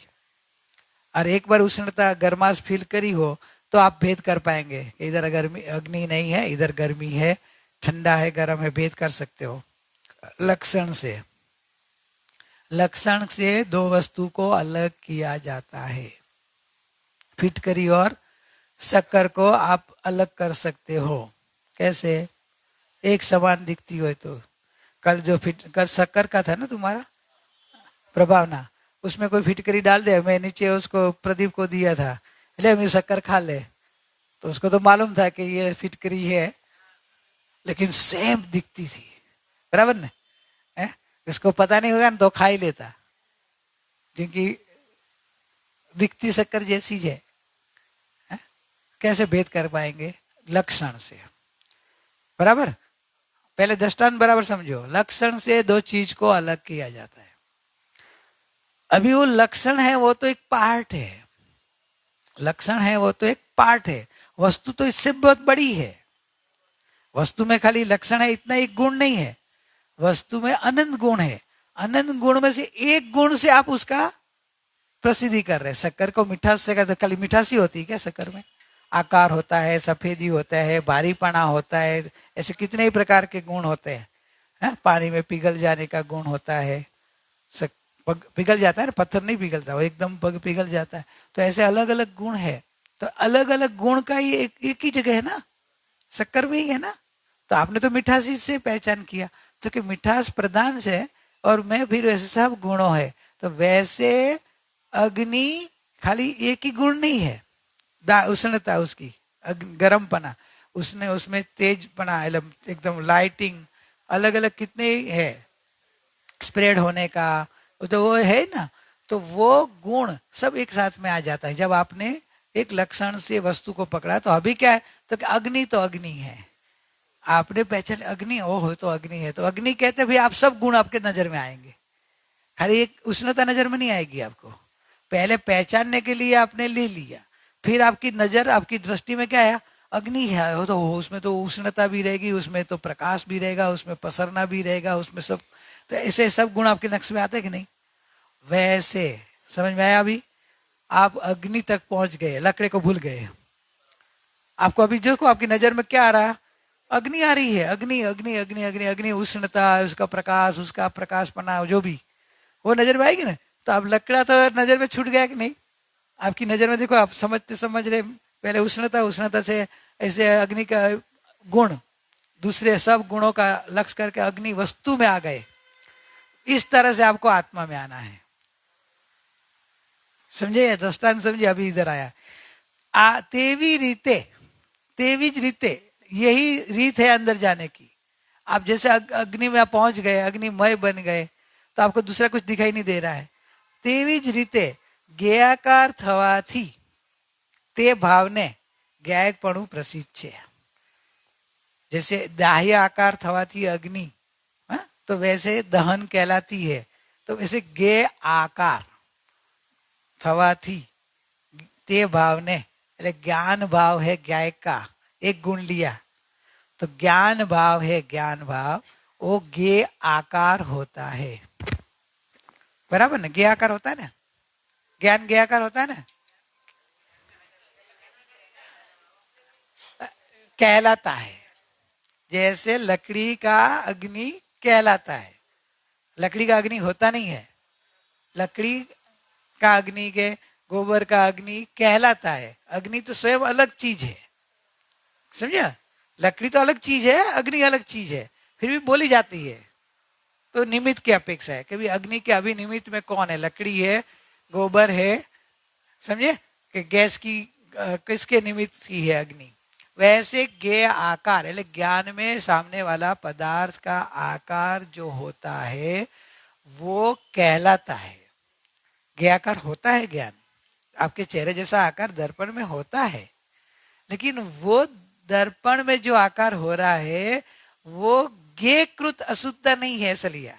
और एक बार उष्णता गर्माश फील करी हो तो आप भेद कर पाएंगे कि इधर गर्मी अग्नि नहीं है, इधर गर्मी है, ठंडा है, गर्म है, भेद कर सकते हो लक्षण से। लक्षण से दो वस्तु को अलग किया जाता है। फिटकरी और शक्कर को आप अलग कर सकते हो। कैसे? एक समान दिखती हो तो। कल शक्कर का था ना तुम्हारा प्रभावना, उसमें कोई फिटकरी डाल दे, मैं नीचे उसको प्रदीप को दिया था, ले मैं शक्कर खा ले, तो उसको तो मालूम था कि ये फिटकरी है, लेकिन सेम दिखती थी, बराबर ना? इसको पता नहीं होगा ना तो खा ही लेता, क्योंकि दिखती शक्कर जैसी है। कैसे भेद कर पाएंगे? लक्षण से, बराबर। पहले दृष्टांत बराबर समझो, लक्षण से दो चीज को अलग किया जाता है। अभी वो लक्षण है वो तो एक पार्ट है, लक्षण है वो तो एक पार्ट है, वस्तु तो इससे बहुत बड़ी है। वस्तु में खाली लक्षण है इतना एक गुण नहीं है, वस्तु में अनंत गुण है। अनंत गुण में से एक गुण से आप उसका प्रसिद्धि कर रहे हैं। शक्कर को मिठास से कहते, खाली मिठास ही होती है क्या शक्कर में? आकार होता है, सफेदी होता है, भारीपना होता है, ऐसे कितने ही प्रकार के गुण होते हैं। पानी में पिघल जाने का गुण होता है, पिघल जाता है ना, पत्थर नहीं पिघलता, वो एकदम पिघल जाता है। तो ऐसे अलग अलग गुण है, तो अलग अलग गुण का ही एक ही जगह है ना, शक्कर में ही है ना। तो आपने तो मिठास से पहचान किया, तो कि मिठास प्रधान से और मैं फिर वैसे सब गुणों है। तो वैसे अग्नि खाली एक ही गुण नहीं है, उष्णता उसकी, गर्मपना, उसने उसमें तेजपना, एकदम लाइटिंग, अलग अलग कितने है, स्प्रेड होने का, तो वो है ना। तो वो गुण सब एक साथ में आ जाता है जब आपने एक लक्षण से वस्तु को पकड़ा। तो अभी क्या है, तो अग्नि है, आपने पहचान अग्नि, ओह तो अग्नि है, तो अग्नि कहते भाई आप सब गुण आपके नजर में आएंगे, खाली एक उष्णता नजर में नहीं आएगी आपको। पहले पहचानने के लिए आपने ले लिया, फिर आपकी नजर, आपकी दृष्टि में क्या आया, अग्नि है, वो तो उसमें तो उष्णता भी रहेगी, उसमें तो प्रकाश भी रहेगा, उसमें पसरना भी रहेगा, उसमें सब, तो ऐसे सब गुण आपके नक्श में आते कि नहीं। वैसे समझ में आया। अभी आप अग्नि तक पहुंच गए, लकड़े को भूल गए। आपको अभी देखो आपकी नजर में क्या आ रहा है, अग्नि आ रही है, अग्नि अग्नि अग्नि अग्नि अग्नि, उष्णता, उसका प्रकाश, उसका प्रकाशपना जो भी, वो नजर में आएगी ना। तो अब लकड़ा तो नजर में छूट गया कि नहीं। आपकी नजर में देखो, आप समझते समझ रहे, पहले उष्णता, उष्णता से ऐसे अग्नि का गुण, दूसरे सब गुणों का लक्ष्य करके अग्नि वस्तु में आ गए। इस तरह से आपको आत्मा में आना है। समझे, दृष्टांत समझे। अभी इधर आया तेवी रीते, तेवी रीते, यही रीत है अंदर जाने की। आप जैसे अग्नि में पहुंच गए, अग्निमय बन गए, तो आपको दूसरा कुछ दिखाई नहीं दे रहा है। तेवी ज रीते ज्ञाकार थवाथी તે ભાવને જ્ઞાયકપણું પ્રસિદ્ધ છે। जैसे दाह्य आकार थवाथी अग्नि, हाँ? तो वैसे दहन कहलाती है। तो वैसे ज्ञ आकार थवाथी તે ભાવને, એટલે ज्ञान भाव है ज्ञायक का, एक गुण लिया तो ज्ञान भाव है, ज्ञान भाव वो ज्ञ आकार होता है। बराबर ना, ज्ञ आकार होता है ना, ज्ञान ज्ञ आकार होता है ना, कहलाता है। जैसे लकड़ी का अग्नि कहलाता है, लकड़ी का अग्नि होता नहीं है, लकड़ी का अग्नि के गोबर का अग्नि कहलाता है। अग्नि तो स्वयं अलग चीज है, समझा। लकड़ी तो अलग चीज है, अग्नि अलग चीज है, फिर भी बोली जाती है। तो निमित्त की अपेक्षा है कि अग्नि के अभी निमित्त में कौन है, लकड़ी है, गोबर है, समझे, कि गैस की किसके निमित्त की है अग्नि। वैसे ज्ञ आकार, એટલે ज्ञान में सामने वाला पदार्थ का आकार जो होता है वो कहलाता है। ज्ञ आकार होता है ज्ञान, आपके चेहरे जैसा आकार दर्पण में होता है, लेकिन वो दर्पण में जो आकार हो रहा है वो ज्ञकृत अशुद्धता नहीं है। सलिया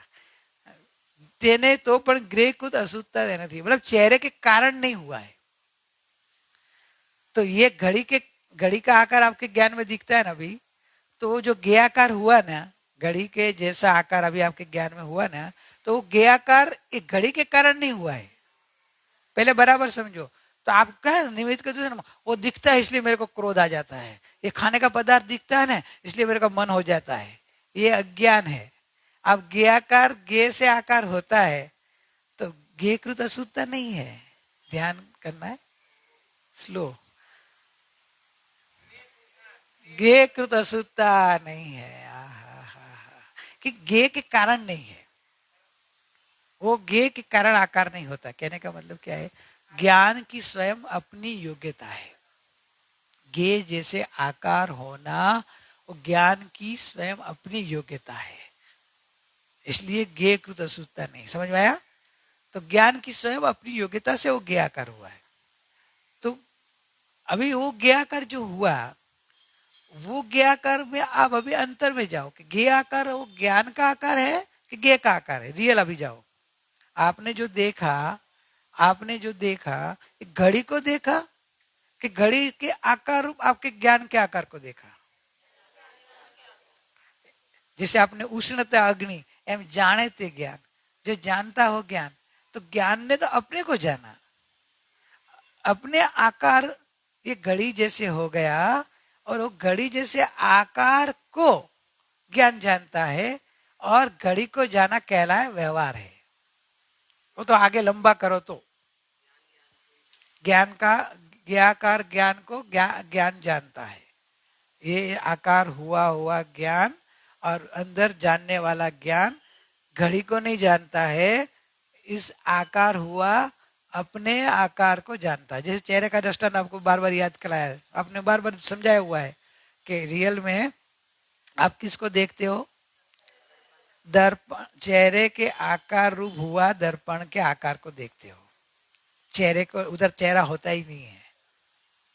તેને તો પણ જ્ઞकृत अशुद्धता નથી, मतलब चेहरे के कारण नहीं हुआ है। तो ये घड़ी का आकार आपके ज्ञान में दिखता है ना अभी, तो वो जो ज्ञ आकार हुआ ना, घड़ी के जैसा आकार अभी आपके ज्ञान में हुआ ना, तो वो ज्ञ आकार एक घड़ी के कारण नहीं हुआ है, पहले बराबर समझो। तो आप कहे निमित्त के दूसरे, वो दिखता है इसलिए मेरे को क्रोध आ जाता है, ये खाने का पदार्थ दिखता है ना इसलिए मेरे को मन हो जाता है, ये अज्ञान है। अब ज्ञ आकार ज्ञ से आकार होता है तो ज्ञकृत अशुद्धता नहीं है। ध्यान करना है, स्लो। ज्ञकृत अशुद्धता नहीं है, कि ज्ञ के कारण नहीं है, वो ज्ञ के कारण आकार नहीं होता। कहने का मतलब क्या है, ज्ञान की स्वयं अपनी योग्यता है। ज्ञ जैसे आकार होना वो ज्ञान की स्वयं अपनी योग्यता है, इसलिए ज्ञकृत अशुद्धता नहीं। समझ में आया। तो ज्ञान की स्वयं अपनी योग्यता से वो ज्ञ आकार हुआ है। तो अभी वो ज्ञ आकार जो हुआ, वो ज्ञ आकार में आप अभी अंतर में जाओ कि ज्ञ आकार वो ज्ञान का आकार है कि ज्ञ का आकार है। रियल अभी जाओ, आपने जो देखा, आपने जो देखा, घड़ी को देखा कि घड़ी के आकार रूप आपके ज्ञान के आकार को देखा। जैसे आपने उष्णता अग्नि एम जाने ते ज्ञान, जो जानता हो ज्ञान, तो ज्ञान ने तो अपने को जाना, अपने आकार ये घड़ी जैसे हो गया, और वो घड़ी जैसे आकार को ज्ञान जानता है, और घड़ी को जाना कहलाए व्यवहार है। वो तो आगे लंबा करो तो ज्ञान का ज्ञाकार ज्ञान को ज्ञान जानता है, ये आकार हुआ हुआ ज्ञान, और अंदर जानने वाला ज्ञान घड़ी को नहीं जानता है, इस आकार हुआ अपने आकार को जानता है। जैसे चेहरे का दृष्टांत आपको बार बार याद कराया है, आपने बार बार समझाया हुआ है कि रियल में आप किसको देखते हो, दर्पण, चेहरे के आकार रूप हुआ दर्पण के आकार को देखते हो। चेहरे को उधर चेहरा होता ही नहीं है,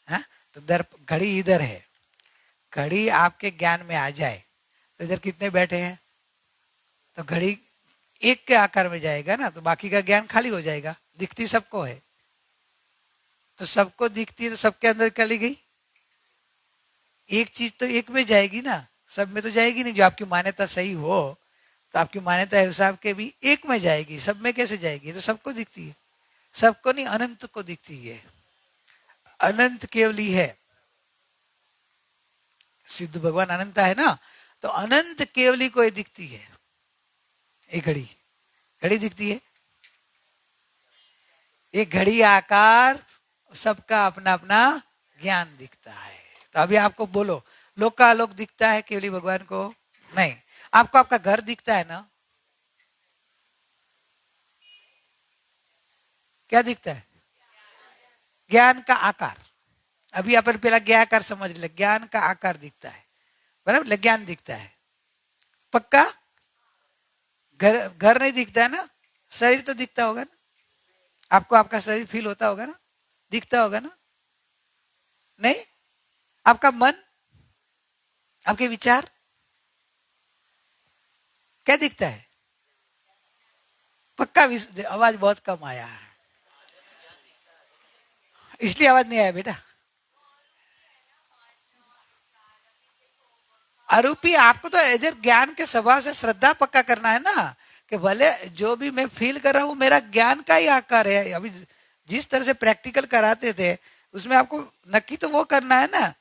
हाँ? तो घड़ी इधर है, घड़ी आपके ज्ञान में आ जाए तो इधर कितने बैठे हैं, तो घड़ी एक के आकार में जाएगा ना, तो बाकी का ज्ञान खाली हो जाएगा। दिखती सबको है, तो सबको दिखती है, तो सबके अंदर चली गई। एक चीज तो एक में जाएगी ना, सब में तो जाएगी नहीं। जो आपकी मान्यता सही हो, तो आपकी मान्यता हिसाब के भी एक में जाएगी, सब में कैसे जाएगी? तो सबको दिखती है। सबको नहीं, अनंत को दिखती है। अनंत केवल ही है। सिद्ध भगवान अनंत है ना, तो अनंत केवली को दिखती है। एक घड़ी, घड़ी दिखती है, एक घड़ी आकार, सबका अपना अपना ज्ञान दिखता है। तो अभी आपको बोलो, लोक का आलोक दिखता है केवली भगवान को? नहीं। आपको आपका घर दिखता है ना? क्या दिखता है? ज्ञान का आकार। अभी अपन पहला ज्ञाकार समझ ले, ज्ञान का आकार दिखता है, बराबर? ज्ञान दिखता है पक्का। घर घर नहीं दिखता है ना, शरीर तो दिखता होगा ना आपको, आपका शरीर फील होता होगा ना, दिखता होगा ना? नहीं? आपका मन, आपके विचार, क्या दिखता है? पक्का। आवाज बहुत कम आया है, इसलिए आवाज नहीं आया बेटा। आरोपी आपको तो इधर ज्ञान के स्वभाव से श्रद्धा पक्का करना है ना, कि भले जो भी मैं फील कर रहा हूं मेरा ज्ञान का ही आकार है। अभी जिस तरह से प्रैक्टिकल कराते थे, उसमें आपको नक्की तो वो करना है ना,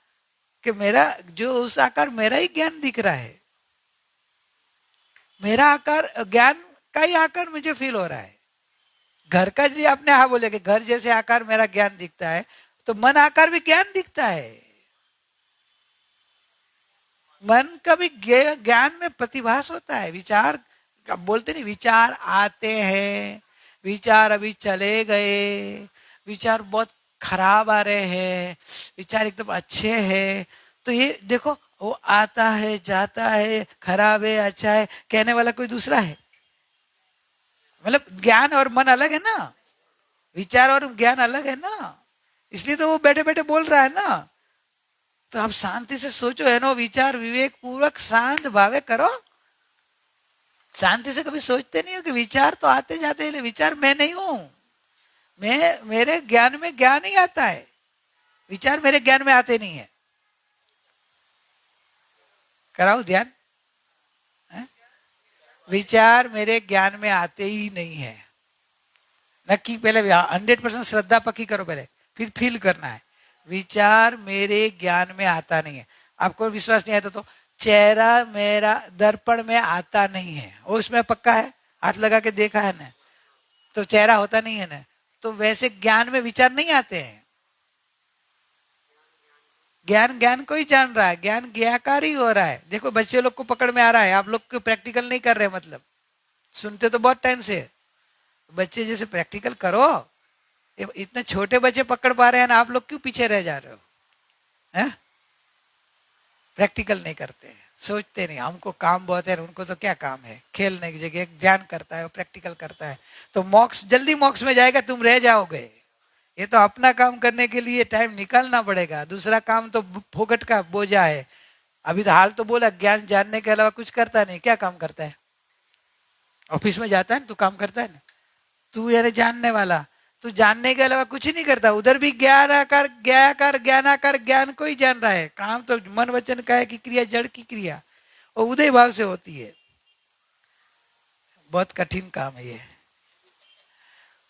कि मेरा जो उस आकार मेरा ही ज्ञान दिख रहा है, मेरा आकार, ज्ञान का ही आकार मुझे फील हो रहा है। घर का यदि आपने हाँ बोले कि घर जैसे आकार मेरा ज्ञान दिखता है, तो मन आकार भी ज्ञान दिखता है। मन का भी ज्ञान में प्रतिभास होता है। विचार, अब बोलते नहीं, विचार आते हैं, विचार अभी चले गए, विचार बहुत खराब आ रहे हैं, विचार एकदम अच्छे हैं। तो ये देखो, वो आता है, जाता है, खराब है, अच्छा है, कहने वाला कोई दूसरा है। मतलब ज्ञान और मन अलग है ना, विचार और ज्ञान अलग है ना, इसलिए तो वो बैठे बैठे बोल रहा है ना। तो आप शांति से सोचो, है ना, विचार विवेक पूर्वक शांत भावे करो। शांति से कभी सोचते नहीं हो कि विचार तो आते जाते हैं, विचार मैं नहीं हूं। मैं, मेरे ज्ञान में ज्ञान ही आता है, विचार मेरे ज्ञान में आते नहीं है। कराओ ध्यान है? विचार मेरे ज्ञान में आते ही नहीं है। नक्की पहले 100% श्रद्धा पक्की करो पहले, फिर फील करना है। विचार मेरे ज्ञान में आता नहीं है। आपको विश्वास नहीं आता तो चेहरा मेरा दर्पण में आता नहीं है, वो उसमें पक्का है, हाथ लगा के देखा है ना, तो चेहरा होता नहीं है ना। तो वैसे ज्ञान में विचार नहीं आते हैं। ज्ञान ज्ञान को ही जान रहा है, ज्ञान ज्ञाकार ही हो रहा है। देखो बच्चे लोग को पकड़ में आ रहा है, आप लोग को प्रैक्टिकल नहीं कर रहे, मतलब सुनते तो बहुत टाइम से। बच्चे जैसे प्रैक्टिकल करो, इतने छोटे बच्चे पकड़ पा रहे हैं ना, आप लोग क्यों पीछे रह जा रहे हो? हैं? प्रैक्टिकल नहीं करते हैं, सोचते नहीं, हमको काम बहुत है, उनको तो क्या काम है, खेलने की जगह ध्यान करता है, प्रैक्टिकल करता है, तो मोक्ष जल्दी मोक्ष में जाएगा, तुम रह जाओगे। ये तो अपना काम करने के लिए टाइम निकालना पड़ेगा, दूसरा काम तो फोकट का बोझा है। अभी तो हाल तो बोला, ज्ञान जानने के अलावा कुछ करता नहीं। क्या काम करता है? ऑफिस में जाता है ना, तू काम करता है ना, तू यार जानने वाला, तू जानने के अलावा कुछ ही नहीं करता। उधर भी ज्ञानाकार ज्ञाकार ज्ञानाकार ज्ञान को ही जान रहा है। काम तो मन वचन का है कि क्रिया जड़ की क्रिया, और उदय भाव से होती है। बहुत कठिन काम है ये।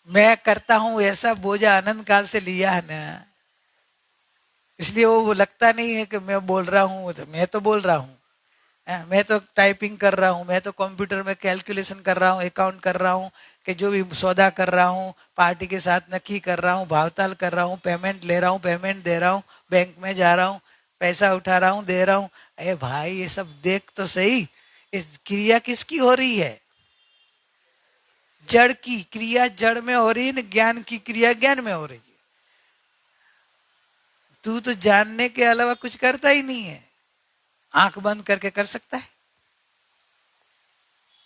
मैं करता हूं ऐसा बोझा अनंत काल से लिया है ना, इसलिए वो लगता नहीं है कि मैं बोल रहा हूं, तो मैं तो बोल रहा हूं, मैं तो टाइपिंग कर रहा हूं, मैं तो कंप्यूटर में कैलकुलेशन कर रहा हूं, अकाउंट कर रहा हूं, कि जो भी सौदा कर रहा हूं, पार्टी के साथ नक्की कर रहा हूं, भावताल कर रहा हूं, पेमेंट ले रहा हूं, पेमेंट दे रहा हूं, बैंक में जा रहा हूं, पैसा उठा रहा हूं, दे रहा हूं। अरे भाई, ये सब देख तो सही, इस क्रिया किसकी हो रही है? जड़ की क्रिया जड़ में हो रही है, ज्ञान की क्रिया ज्ञान में हो रही है। तू तो जानने के अलावा कुछ करता ही नहीं है। आंख बंद करके कर सकता है,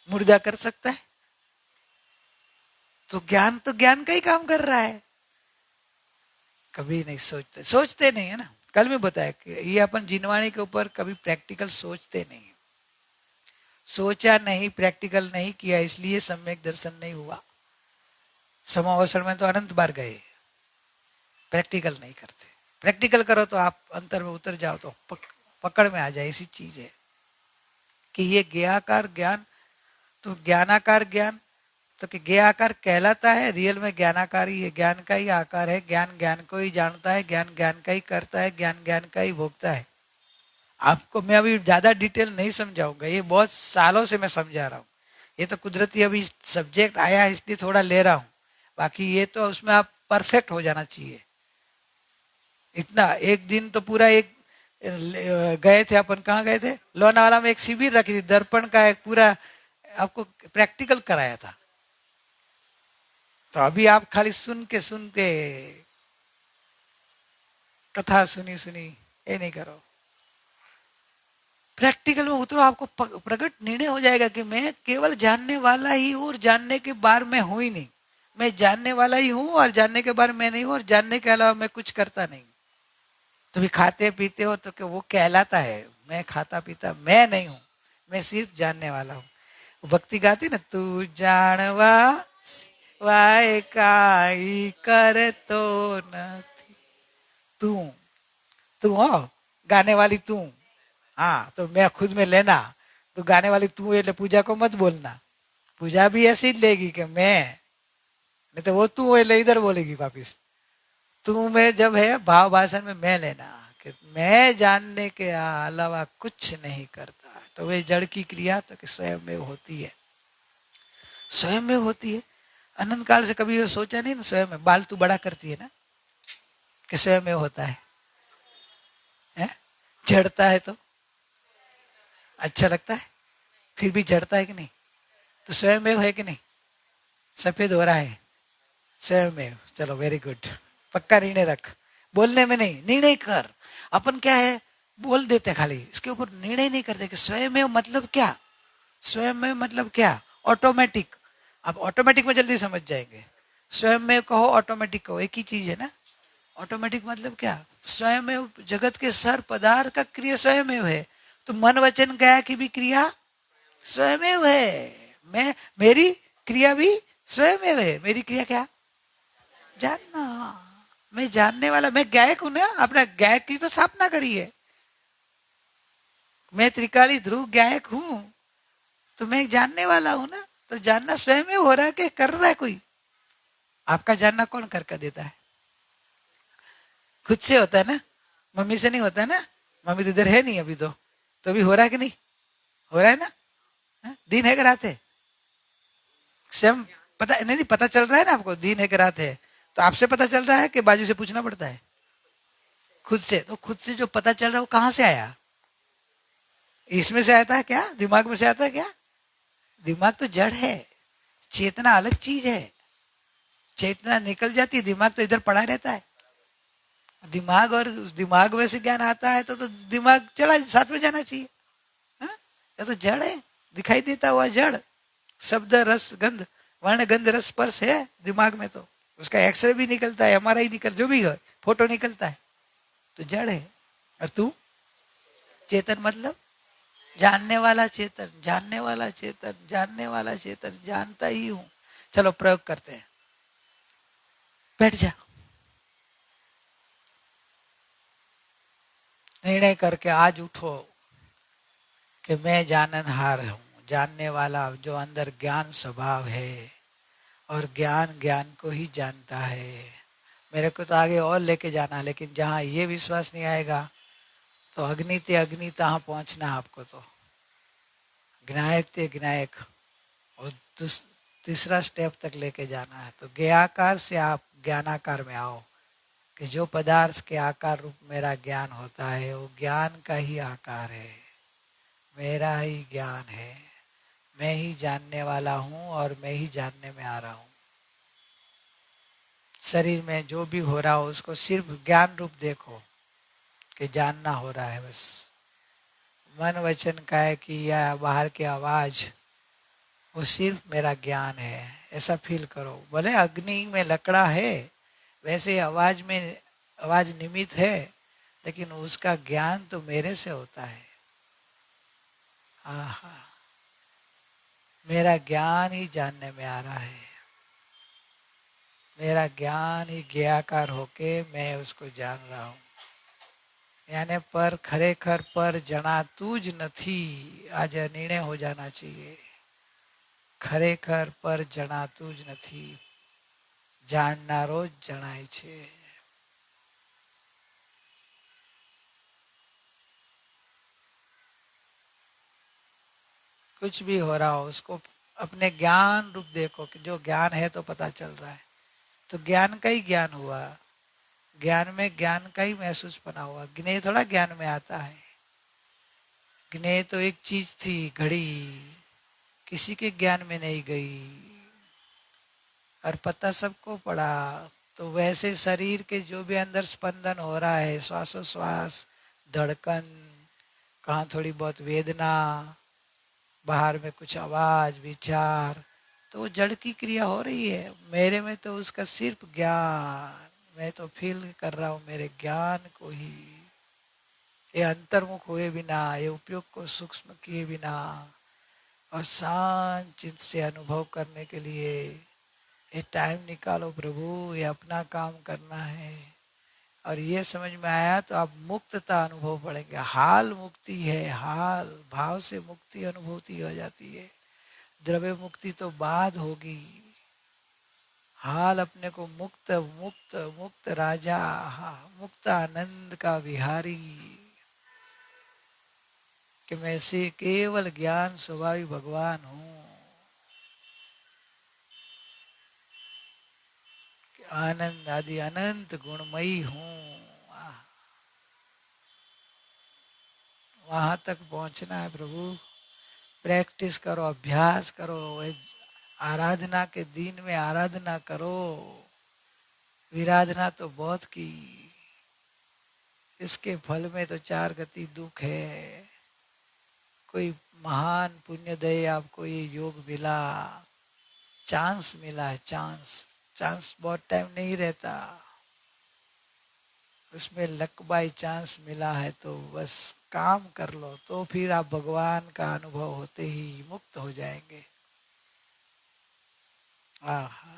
मुर्दा कर सकता है, तो ज्ञान का ही काम कर रहा है। कभी नहीं सोचते, सोचते नहीं है ना। कल में बताया कि ये अपन जिनवाणी के ऊपर कभी प्रैक्टिकल सोचते नहीं। सोचा नहीं, प्रैक्टिकल नहीं किया, इसलिए सम्यक दर्शन नहीं हुआ। समावसरण में तो अनंत बार गए, प्रैक्टिकल नहीं करते। प्रैक्टिकल करो तो आप अंतर में उतर जाओ तो पकड़ में आ जाए। ऐसी चीज है कि ये ज्ञाकार ज्ञान, तो ज्ञानाकार ज्ञान, तो कि ज्ञाकार कहलाता है, रियल में ज्ञानाकार ही है, ज्ञान का ही आकार है। ज्ञान ज्ञान को ही जानता है, ज्ञान ज्ञान का ही करता है, ज्ञान ज्ञान का ही भोगता है। आपको मैं अभी ज्यादा डिटेल नहीं समझाऊंगा, ये बहुत सालों से मैं समझा रहा हूँ। ये तो कुदरती अभी सब्जेक्ट आया है इसलिए थोड़ा ले रहा हूँ, बाकी ये तो उसमें आप परफेक्ट हो जाना चाहिए। इतना एक दिन तो पूरा एक गए थे अपन, कहाँ गए थे, लोनावाला में एक शिविर रखी थी, दर्पण का एक पूरा आपको प्रैक्टिकल कराया था। तो अभी आप खाली सुन के कथा सुनी सुनी ये नहीं करो, प्रैक्टिकल में उतरो। आपको प्रकट निर्णय हो जाएगा कि मैं केवल जानने वाला ही हूँ और जानने के बारे में हूं ही नहीं। मैं जानने वाला ही हूँ और जानने के बारे में नहीं हूँ, और जानने के अलावा मैं कुछ करता नहीं। तो भी खाते पीते हो तो वो कहलाता है मैं खाता पीता, मैं नहीं हूँ, मैं सिर्फ जानने वाला हूँ। भक्ति गाती ना, तू जानवा वाय काई कर तो नहीं, तू हो गाने वाली तू। हाँ, तो मैं खुद में लेना, तो गाने वाली तू એટલે पूजा को मत बोलना। पूजा भी ऐसी लेगी कि मैं, नहीं तो वो तू એટલે इधर बोलेगी वापिस। तू में जब है भाव भाषण में मैं लेना कि मैं जानने के अलावा कुछ नहीं करता, तो वे जड़ की क्रिया तो कि स्वयं में होती है, स्वयं में होती है। अनंत काल से कभी ये सोचा नहीं ना, स्वयं में बाल तू बड़ा करती है ना, कि स्वयं में होता है? झड़ता है तो अच्छा लगता है, फिर भी झड़ता है कि नहीं? तो स्वयं में है कि नहीं? सफेद हो रहा है स्वयं में। चलो वेरी गुड, पक्का निर्णय रख, बोलने में नहीं, निर्णय कर। अपन क्या है, बोल देते खाली, इसके ऊपर निर्णय नहीं करते कि स्वयं में मतलब क्या, स्वयं में मतलब क्या। ऑटोमेटिक, आप ऑटोमेटिक में जल्दी समझ जाएंगे। स्वयं में कहो, ऑटोमेटिक कहो, एक ही चीज है ना। ऑटोमेटिक मतलब क्या, स्वयं में जगत के सर पदार्थ का क्रिया स्वयं में है। तो मन वचन काया की भी क्रिया स्वयं में है। मैं, मेरी क्रिया भी स्वयं में है। मेरी क्रिया क्या, जानना। मैं जानने वाला, मैं गायक हूं ना, अपना गायक की तो स्थापना करी है। मैं त्रिकाली ध्रुव गायक हूं, तो मैं जानने वाला हूं ना। तो जानना स्वयं में हो रहा है कि कर रहा है कोई? आपका जानना कौन करके देता है? खुद से होता है ना, मम्मी से नहीं होता है ना। मम्मी तो इधर है नहीं अभी, तो भी हो रहा है कि नहीं हो रहा है ना? दिन है कि रात है? स्वयं पता नहीं, पता चल रहा है ना आपको दिन है कि रात है? तो आपसे पता चल रहा है कि बाजू से पूछना पड़ता है? खुद से। तो खुद से जो पता चल रहा है वो कहाँ से आया? इसमें से आता है क्या? दिमाग में से आता है क्या? दिमाग तो जड़ है, चेतना अलग चीज है। चेतना निकल जाती है, दिमाग तो इधर पड़ा रहता है। दिमाग और उस दिमाग में से ज्ञान आता है तो दिमाग चला साथ में जाना चाहिए। ये तो जड़ है, दिखाई देता हुआ जड़। शब्द रस गंध, वर्ण गंध रस स्पर्श है दिमाग में, तो उसका एक्सरे भी निकलता है, हमारा ही निकल, जो भी है फोटो निकलता है, तो जड़ है। और तू चेतन, मतलब जानने वाला चेतन, जानने वाला चेतन, जानने वाला चेतन, जानता ही हूं। चलो प्रयोग करते हैं, बैठ जा। निर्णय करके आज उठो कि मैं जाननहार हूं, जानने वाला, जो अंदर ज्ञान स्वभाव है और ज्ञान ज्ञान को ही जानता है। मेरे को तो आगे और लेके जाना, लेकिन जहां ये विश्वास नहीं आएगा तो अग्नि ते अग्नि तहां पहुंचना आपको। तो ज्ञायक ते ज्ञायक, और तीसरा स्टेप तक लेके जाना है। तो ज्ञाकार से आप ज्ञानाकार में आओ कि जो पदार्थ के आकार रूप मेरा ज्ञान होता है वो ज्ञान का ही आकार है, मेरा ही ज्ञान है, मैं ही जानने वाला हूं और मैं ही जानने में आ रहा हूं। शरीर में जो भी हो रहा हो उसको सिर्फ ज्ञान रूप देखो कि जानना हो रहा है बस। मन वचन काय की या बाहर की आवाज, वो सिर्फ मेरा ज्ञान है, ऐसा फील करो। भले अग्नि में लकड़ा है, वैसे आवाज में आवाज निमित्त है, लेकिन उसका ज्ञान तो मेरे से होता है। आहा, मेरा ज्ञान ही जानने में आ रहा है, मेरा ज्ञान ही ज्ञाकार होके मैं उसको जान रहा हूँ। यानी पर खरेखर पर जनातुं ज નથી, आज निर्णय हो जाना चाहिए। ખરેખર પર જણાતું જ નથી, જાણનારો જ જણાય છે। कुछ भी हो रहा हो उसको अपने ज्ञान रूप देखो कि जो ज्ञान है तो पता चल रहा है, तो ज्ञान का ही ज्ञान हुआ, ज्ञान में ज्ञान का ही महसूस बना हुआ। ज्ञेय थोड़ा ज्ञान में आता है, ज्ञेय तो एक चीज थी घड़ी, किसी के ज्ञान में नहीं गई और पता सबको पड़ा। तो वैसे शरीर के जो भी अंदर स्पंदन हो रहा है, श्वासोश्वास, धड़कन, कहाँ थोड़ी बहुत वेदना, बाहर में कुछ आवाज, विचार, तो वो जड़ की क्रिया हो रही है। मेरे में तो उसका सिर्फ ज्ञान, मैं तो फील कर रहा हूँ मेरे ज्ञान को ही। ये अंतर्मुख हुए बिना, ये उपयोग को सूक्ष्म किए बिना और शांत चित्त से अनुभव करने के लिए ये टाइम निकालो प्रभु, ये अपना काम करना है। और ये समझ में आया तो आप मुक्तता अनुभव पड़ेंगे। हाल मुक्ति है, हाल भाव से मुक्ति अनुभूति हो जाती है। द्रव्य मुक्ति तो बाद होगी, हाल अपने को मुक्त मुक्त मुक्त राजा, मुक्त आनंद का विहारी, कि मैं से केवल ज्ञान स्वभावी भगवान हूँ, आनंद आदि अनंत गुणमयी हूँ। वहां तक पहुंचना है प्रभु। प्रैक्टिस करो, अभ्यास करो, आराधना के दिन में आराधना करो। विराधना तो बहुत की, इसके फल में तो चार गति दुख है। कोई महान पुण्यदय आपको ये योग मिला, चांस मिला है, चांस, चांस बहुत टाइम नहीं रहता, उसमें लक बाई चांस मिला है, तो बस काम कर लो, तो फिर आप भगवान का अनुभव होते ही मुक्त हो जाएंगे। आहा,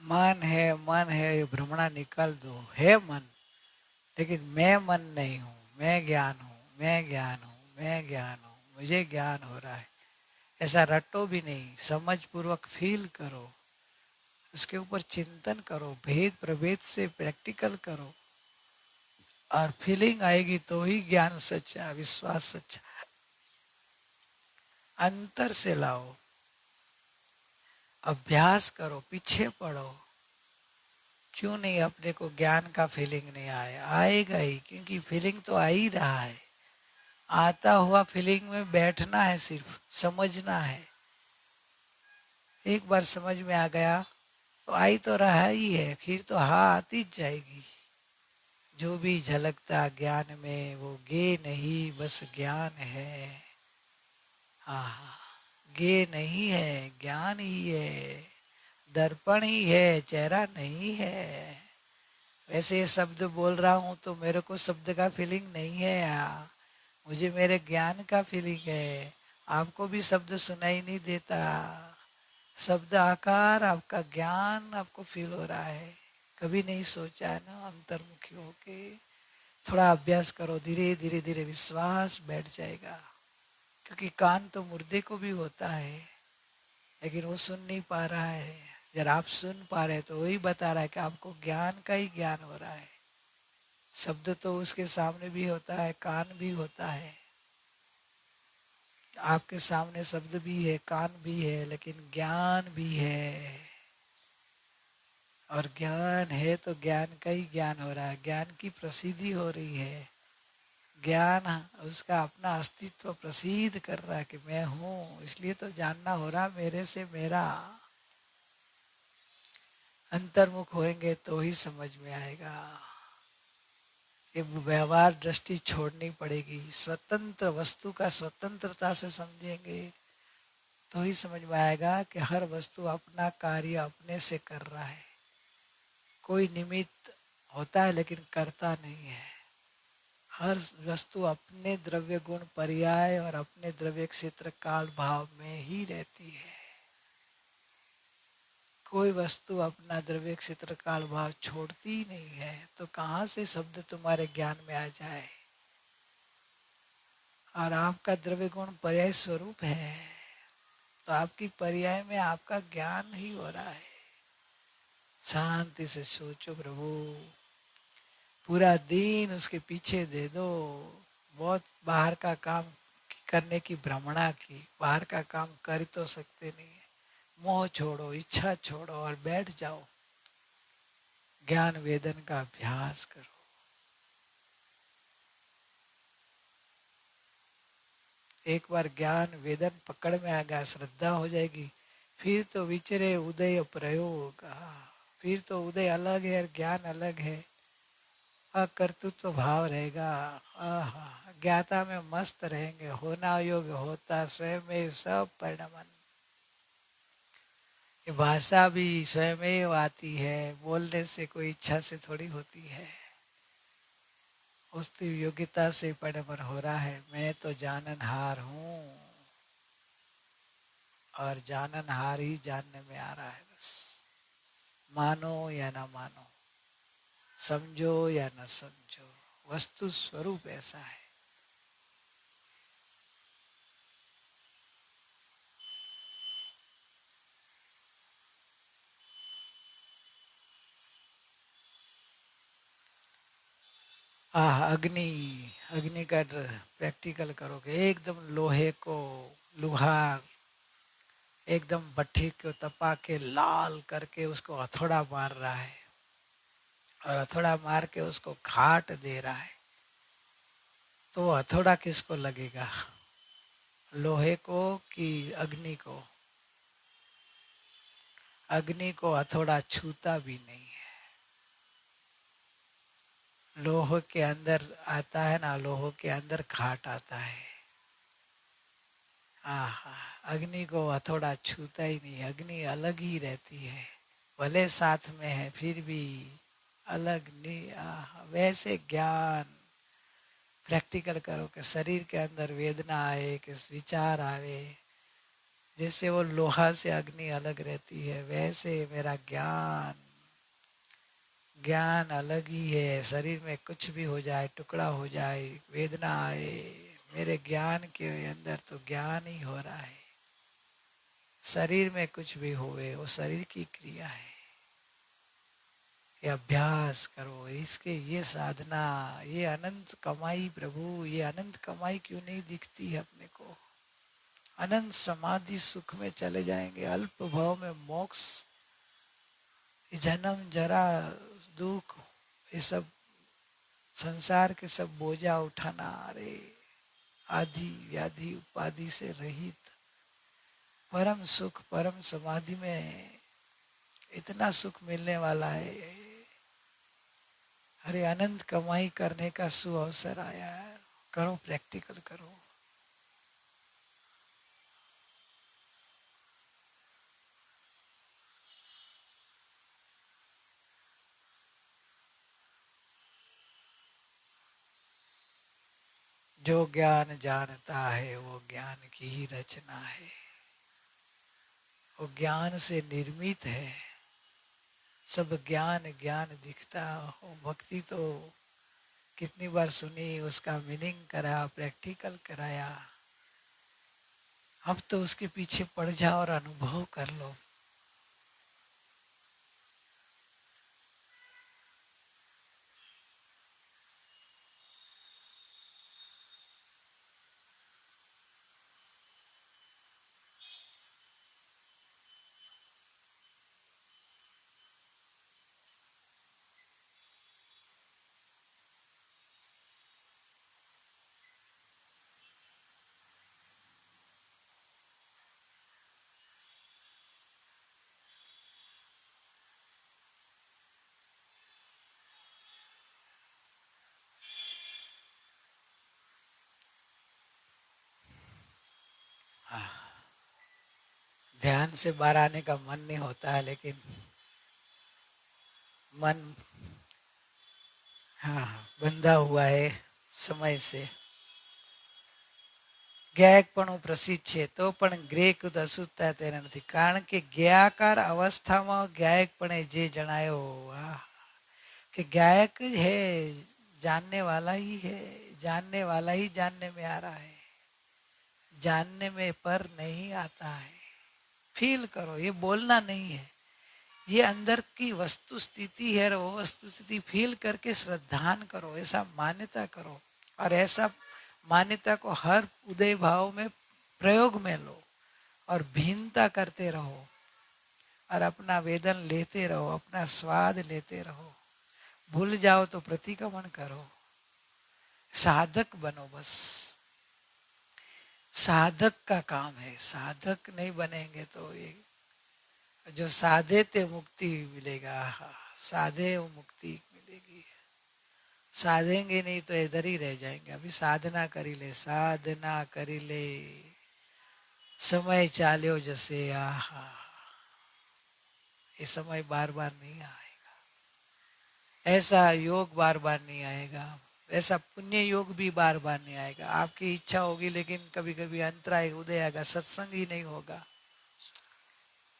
मन है ये भ्रमणा निकाल दो, है मन, लेकिन मैं मन नहीं हूँ, मैं ज्ञान हूँ, मैं ज्ञान हूँ, मैं ज्ञान हूँ, मुझे ज्ञान हो रहा है। ऐसा रटो भी नहीं, समझ पूर्वक फील करो, उसके ऊपर चिंतन करो, भेद प्रभेद से प्रैक्टिकल करो, और फीलिंग आएगी तो ही ज्ञान सच्चा, विश्वास सच्चा। अंतर से लाओ, अभ्यास करो, पीछे पड़ो। क्यों नहीं अपने को ज्ञान का फीलिंग नहीं आया? आएगा ही, क्योंकि फीलिंग तो आ ही रहा है। आता हुआ फीलिंग में बैठना है, सिर्फ समझना है। एक बार समझ में आ गया तो आई तो रहा ही है, फिर तो हाँ आती जाएगी। जो भी झलकता ज्ञान में वो गे नहीं, बस ज्ञान है। हाँ, गे नहीं है, ज्ञान ही है, दर्पण ही है, चेहरा नहीं है। वैसे ये शब्द बोल रहा हूं तो मेरे को शब्द का फीलिंग नहीं है यार, मुझे मेरे ज्ञान का फीलिंग है। आपको भी शब्द सुनाई नहीं देता, शब्द आकार आपका ज्ञान आपको फील हो रहा है, कभी नहीं सोचा है ना अंतर्मुखी होके। थोड़ा अभ्यास करो, धीरे धीरे धीरे विश्वास बैठ जाएगा। क्योंकि कान तो मुर्दे को भी होता है, लेकिन वो सुन नहीं पा रहा है। जब आप सुन पा रहे हैं तो वही बता रहा है कि आपको ज्ञान का ही ज्ञान हो रहा है। शब्द तो उसके सामने भी होता है, कान भी होता है। आपके सामने शब्द भी है, कान भी है, लेकिन ज्ञान भी है। और ज्ञान है तो ज्ञान का ही ज्ञान हो रहा है, ज्ञान की प्रसिद्धि हो रही है। ज्ञान उसका अपना अस्तित्व प्रसिद्ध कर रहा है कि मैं हूं, इसलिए तो जानना हो रहा मेरे से मेरा। अंतर्मुख होएंगे तो ही समझ में आएगा। ये व्यवहार दृष्टि छोड़नी पड़ेगी। स्वतंत्र वस्तु का स्वतंत्रता से समझेंगे तो ही समझ में आएगा कि हर वस्तु अपना कार्य अपने से कर रहा है। कोई निमित्त होता है लेकिन करता नहीं है। हर वस्तु अपने द्रव्य गुण पर्याय और अपने द्रव्य क्षेत्र काल भाव में ही रहती है। कोई वस्तु अपना द्रव्य क्षेत्र काल भाव छोड़ती ही नहीं है। तो कहाँ से शब्द तुम्हारे ज्ञान में आ जाए। और आपका द्रव्य गुण पर्याय स्वरूप है, तो आपकी पर्याय में आपका ज्ञान ही हो रहा है। शांति से सोचो प्रभु, पूरा दिन उसके पीछे दे दो। बहुत बाहर का काम करने की भ्रमणा की, बाहर का काम कर तो सकते नहीं है। मोह छोड़ो, इच्छा छोड़ो और बैठ जाओ, ज्ञान वेदन का अभ्यास करो। एक बार ज्ञान वेदन पकड़ में आ गया, श्रद्धा हो जाएगी, फिर तो विचरे उदय प्रयोग। फिर तो उदय अलग है और ज्ञान अलग है। अकर्तृत्व भाव रहेगा। ज्ञाता में मस्त रहेंगे, होना योग्य होता स्वयं में सब परिणमन। ये भाषा भी स्वयं आती है, बोलने से कोई इच्छा से थोड़ी होती है। उसकी योग्यता से परिणमन हो रहा है। मैं तो जाननहार हूँ और जाननहार ही जानने में आ रहा है। बस मानो या ना मानो, समझो या न समझो, वस्तु स्वरूप ऐसा है। अग्नि, अग्नि का प्रैक्टिकल करोगे, एकदम लोहे को लुहार एकदम भट्ठी को तपा के लाल करके उसको हथौड़ा मार रहा है, और हथौड़ा मार के उसको घाट दे रहा है। तो हथौड़ा किसको लगेगा, लोहे को कि अग्नि को? अग्नि को हथौड़ा छूता भी नहीं है। लोह के अंदर आता है ना, लोह के अंदर घाट आता है। अग्नि को हथौड़ा छूता ही नहीं। अग्नि अलग ही रहती है, भले साथ में है फिर भी अलग नहीं। वैसे ज्ञान प्रैक्टिकल करो कि शरीर के अंदर वेदना आए, कि विचार आवे, जैसे वो लोहा से अग्नि अलग रहती है, वैसे मेरा ज्ञान, ज्ञान अलग ही है। शरीर में कुछ भी हो जाए, टुकड़ा हो जाए, वेदना आए, मेरे ज्ञान के अंदर तो ज्ञान ही हो रहा है। शरीर में कुछ भी होवे वो शरीर की क्रिया है। ये अभ्यास करो, इसके ये साधना, ये अनंत कमाई प्रभु, ये अनंत कमाई क्यों नहीं दिखती है अपने को? अनंत समाधि सुख में चले जाएंगे, अल्प भाव में मोक्ष। जन्म जरा दुख, ये सब संसार के सब बोझा उठाना, अरे आदि व्याधि उपाधि से रहित परम सुख, परम समाधि में इतना सुख मिलने वाला है। अरे अनंत कमाई करने का सु अवसर आया है, करो, प्रैक्टिकल करो। जो ज्ञान जानता है वो ज्ञान की ही रचना है। वो ज्ञान से निर्मित है। सब ज्ञान ज्ञान दिखता हो। भक्ति तो कितनी बार सुनी, उसका मीनिंग करा, प्रैक्टिकल कराया। अब तो उसके पीछे पड़ जाओ और अनुभव कर लो। ध्यान से बाहर आने का मन नहीं होता है, लेकिन मन हाँ बंधा हुआ है समय से। જ્ઞાયકપણું પ્રસિદ્ધ છે તો પણ ગ્રેક અશુદ્ધતા તેના નથી, કારણ કે જ્ઞાકાર અવસ્થામાં જ્ઞાયકપણે જે જણાયો कि गायक है, जानने वाला ही है, जानने वाला ही जानने में आ रहा है, जानने में पर नहीं आता है। फील करो, ये बोलना नहीं है, ये अंदर की वस्तु स्थिति है। वो वस्तु स्थिति फील करके श्रद्धान करो, ऐसा मान्यता करो, और ऐसा मान्यता को हर उदय भाव में प्रयोग में लो और भिन्नता करते रहो और अपना वेदन लेते रहो, अपना स्वाद लेते रहो। भूल जाओ तो प्रतिक्रमण करो, साधक बनो। बस साधक का काम है, साधक नहीं बनेंगे तो ये जो साधे ते मुक्ति मिलेगा, साधे वो मुक्ति मिलेगी। साधेंगे नहीं तो इधर ही रह जाएंगे। अभी साधना करी ले, साधना करी ले, समय चाल्यो जैसे आहा, ये समय बार बार नहीं आएगा, ऐसा योग बार बार नहीं आएगा, ऐसा पुण्य योग भी बार बार नहीं आएगा। आपकी इच्छा होगी लेकिन कभी कभी अंतराय उदय आएगा, सत्संग ही नहीं होगा।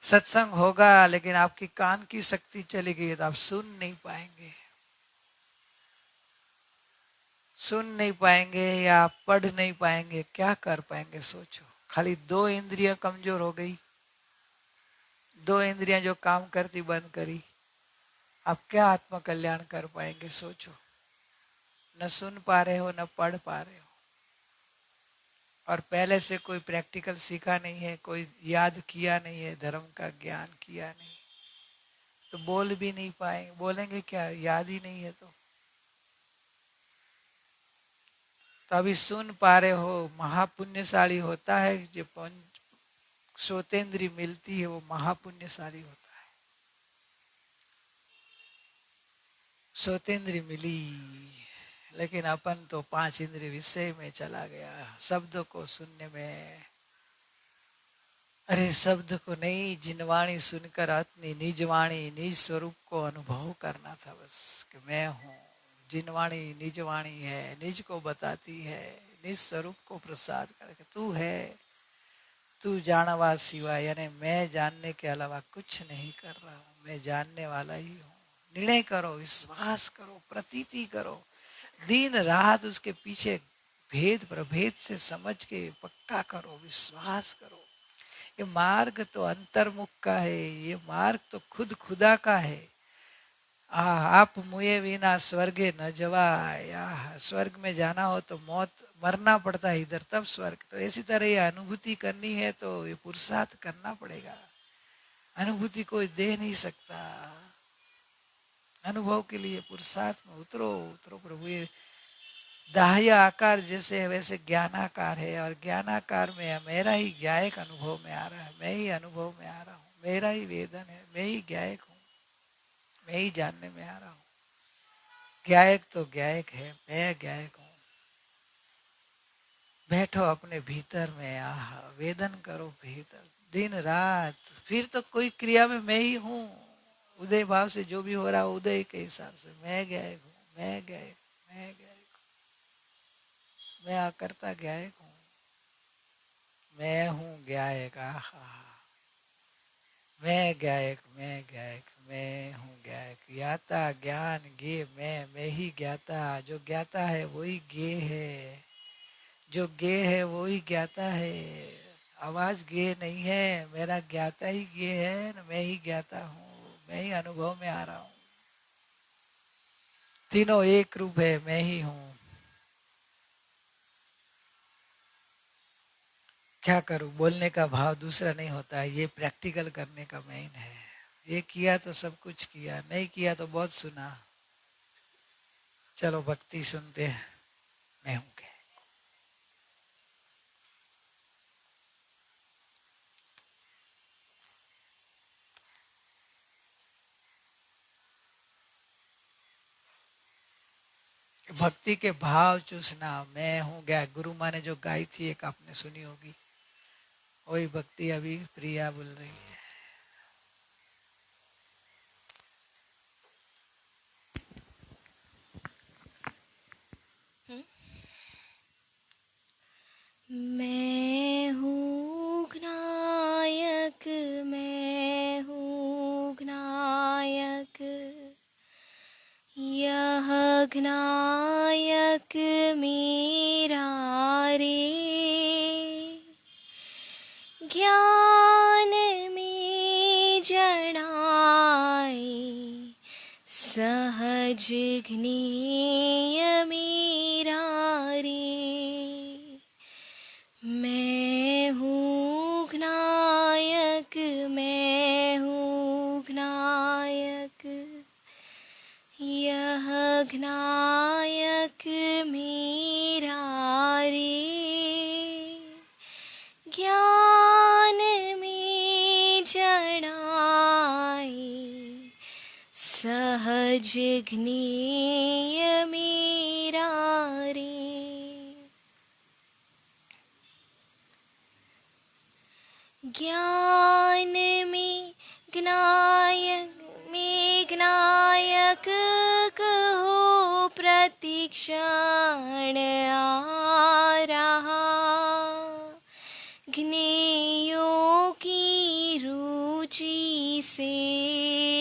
सत्संग होगा लेकिन आपकी कान की शक्ति चली गई तो आप सुन नहीं पाएंगे, सुन नहीं पाएंगे या पढ़ नहीं पाएंगे, क्या कर पाएंगे? सोचो, खाली 2 इंद्रियां कमजोर हो गई, 2 इंद्रियां जो काम करती बंद करी, आप क्या आत्म कल्याण कर पाएंगे? सोचो। न सुन पा रहे हो, न पढ़ पा रहे हो, और पहले से कोई प्रैक्टिकल सीखा नहीं है, कोई याद किया नहीं है, धर्म का ज्ञान किया नहीं, तो बोल भी नहीं पाएंगे। बोलेंगे क्या? याद ही नहीं है। तो अभी सुन पा रहे हो, महापुण्यशाली होता है। जो पंच श्रोतेंद्री मिलती है वो महापुण्यशाली होता है। श्रोतेंद्री मिली लेकिन अपन तो 5 इंद्रिय विषय में चला गया, शब्द को सुनने में। अरे शब्द को नहीं, जिनवाणी सुनकर अपनी निजवाणी, निज स्वरूप को अनुभव करना था बस, कि मैं हूँ। जिनवाणी निजवाणी है, निज को बताती है, निज स्वरूप को प्रसाद करके तू है, तू जानवा सिवा, यानी मैं जानने के अलावा कुछ नहीं कर रहा हूँ, मैं जानने वाला ही हूँ। निर्णय करो, विश्वास करो, प्रतीति करो, दिन रात उसके पीछे भेद प्रभेद से समझ के पक्का करो, विश्वास करो। ये मार्ग तो अंतर्मुख का है, ये मार्ग तो खुद खुदा का है। आप मुए बिना स्वर्गे न जवाय। स्वर्ग में जाना हो तो मौत, मरना पड़ता है इधर, तब स्वर्ग। तो इसी तरह ये अनुभूति करनी है तो ये पुरुषार्थ करना पड़ेगा। अनुभूति कोई दे नहीं सकता। अनुभव के लिए पुरुषार्थ में उतरो, उतरो। प्रभु ये दाह्य आकार जैसे है वैसे ज्ञानाकार है, और ज्ञानाकार में मेरा ही ज्ञायक अनुभव में आ रहा है, मैं ही अनुभव में आ रहा हूँ, मेरा ही वेदन है, मैं ही ज्ञायक हूँ, मैं ही जानने में आ रहा हूँ। ज्ञायक तो ज्ञायक है, मैं ज्ञायक हूँ। बैठो अपने भीतर में, आह वेदन करो भीतर दिन रात। फिर तो कोई क्रिया में मैं ही हूँ, उदय भाव से जो भी हो रहा है उदय के हिसाब से मैं ज्ञायक हूँ, मैं ज्ञायक, मैं ज्ञायक, मैं अकर्ता ज्ञायक हूँ, मैं हूँ ज्ञायक। आहा मैं गायक, मैं हूँ गायक, ज्ञाता ज्ञान गे, मैं ही ज्ञाता, जो ज्ञाता है वही गे है, जो गे है वही ज्ञाता है। आवाज गे नहीं है, मेरा ज्ञाता ही गे है, मैं ही ज्ञाता हूँ, मैं ही अनुभव में आ रहा हूँ। तीनों एक रूप है, मैं ही हूँ। क्या करूं, बोलने का भाव दूसरा नहीं होता है, ये प्रैक्टिकल करने का मेन है। ये किया तो सब कुछ किया, नहीं किया तो बहुत सुना। चलो भक्ति सुनते हैं। मैं हूं क्या? भक्ति के भाव चूसना। मैं हूं क्या, गुरु माँ ने जो गाई थी एक आपने सुनी होगी, वही भक्ति अभी प्रिया बोल रही है। मैं हूँ ज्ञायक, मैं हूँ ज्ञायक, यह ज्ञायक मेरा रे, ज्ञान में जड़ाए सहज ज्ञेय मेरा रे। मैं हूँ ज्ञायक, मैं हूँ ज्ञायक, यह ज्ञायक मेरा रे, ज्ञान में जड़ाए सहज ज्ञेय मेरा रे। ज्ञान में ज्ञायक कहो प्रतिक्षण आ रहा, ज्ञेयों की रुचि से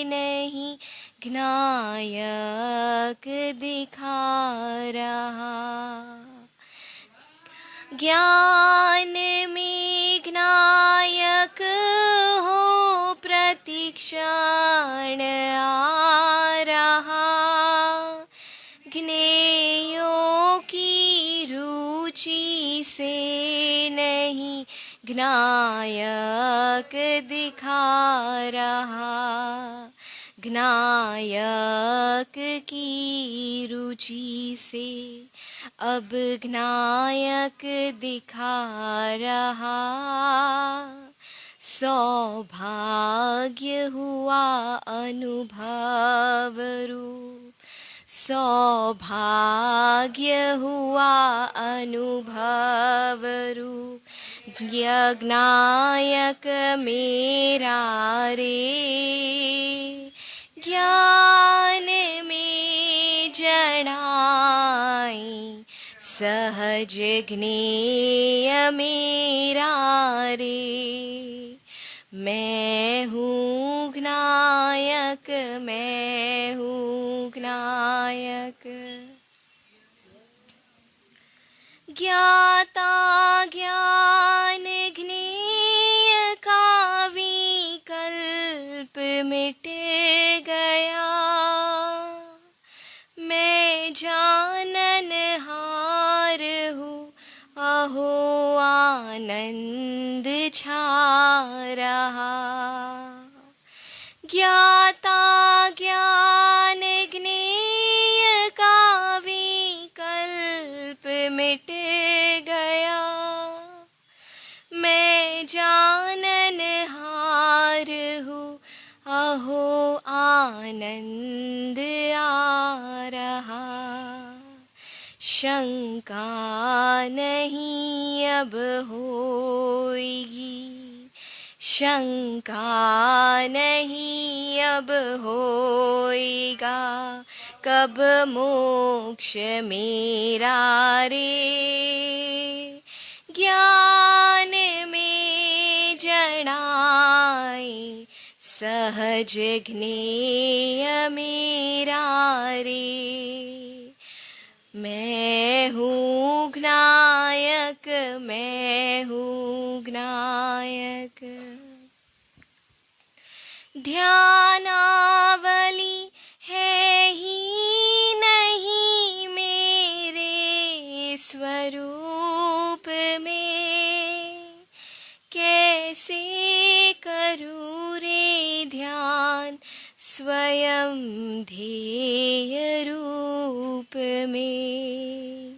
नहीं ज्ञायक दिखा रहा। ज्ञान में ज्ञायक हो प्रतिक्षण आ रहा, ज्ञेयों की रुचि से नहीं ज्ञायक दिखा रहा, ज्ञायक की रुचि से अब ज्ञायक दिखा रहा। सौभाग्य हुआ अनुभव रूप, सौभाग्य हुआ अनुभव रूप, ज्ञायक मेरा रे, ज्ञान में जड़ाए सहज ज्ञेय मेरा रे। मैं हूँ ज्ञायक, मैं हूँ ज्ञायक, ज्ञाता ज्ञान ज्ञेय का विकल्प मिट गया, मैं जाननहार हूँ, अहो आनंद छा रहा। ज्ञाता ज्ञान ज्ञेय का विकल्प मिट गया, मैं जाननहार हूँ, अहो आनंद आ रहा। शंका नहीं अब होएगी, शंका नहीं अब होएगा, कब मोक्ष मेरा रे, ज्ञान में जड़ाए सहज ज्ञेय मेरा रे। मैं हूँ ज्ञायक, मैं हूँ ज्ञायक। ध्यानावली है ही नहीं मेरे स्वरूप में, कैसे करूँ रे ध्यान स्वयं ध्येय रूप में।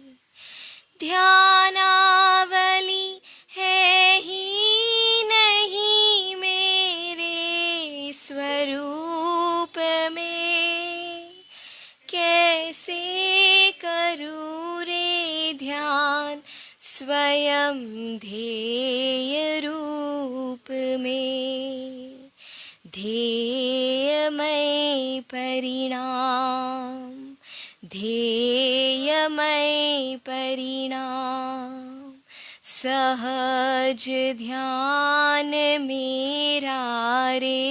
ध्यानावली है ही नहीं मेरे स्वरूप में, कैसे करूँ रे ध्यान स्वयं ध्येय रूप में। ध्येयमय परिणाम, ध्येयमय परिणाम, सहज ध्यान मेरा रे।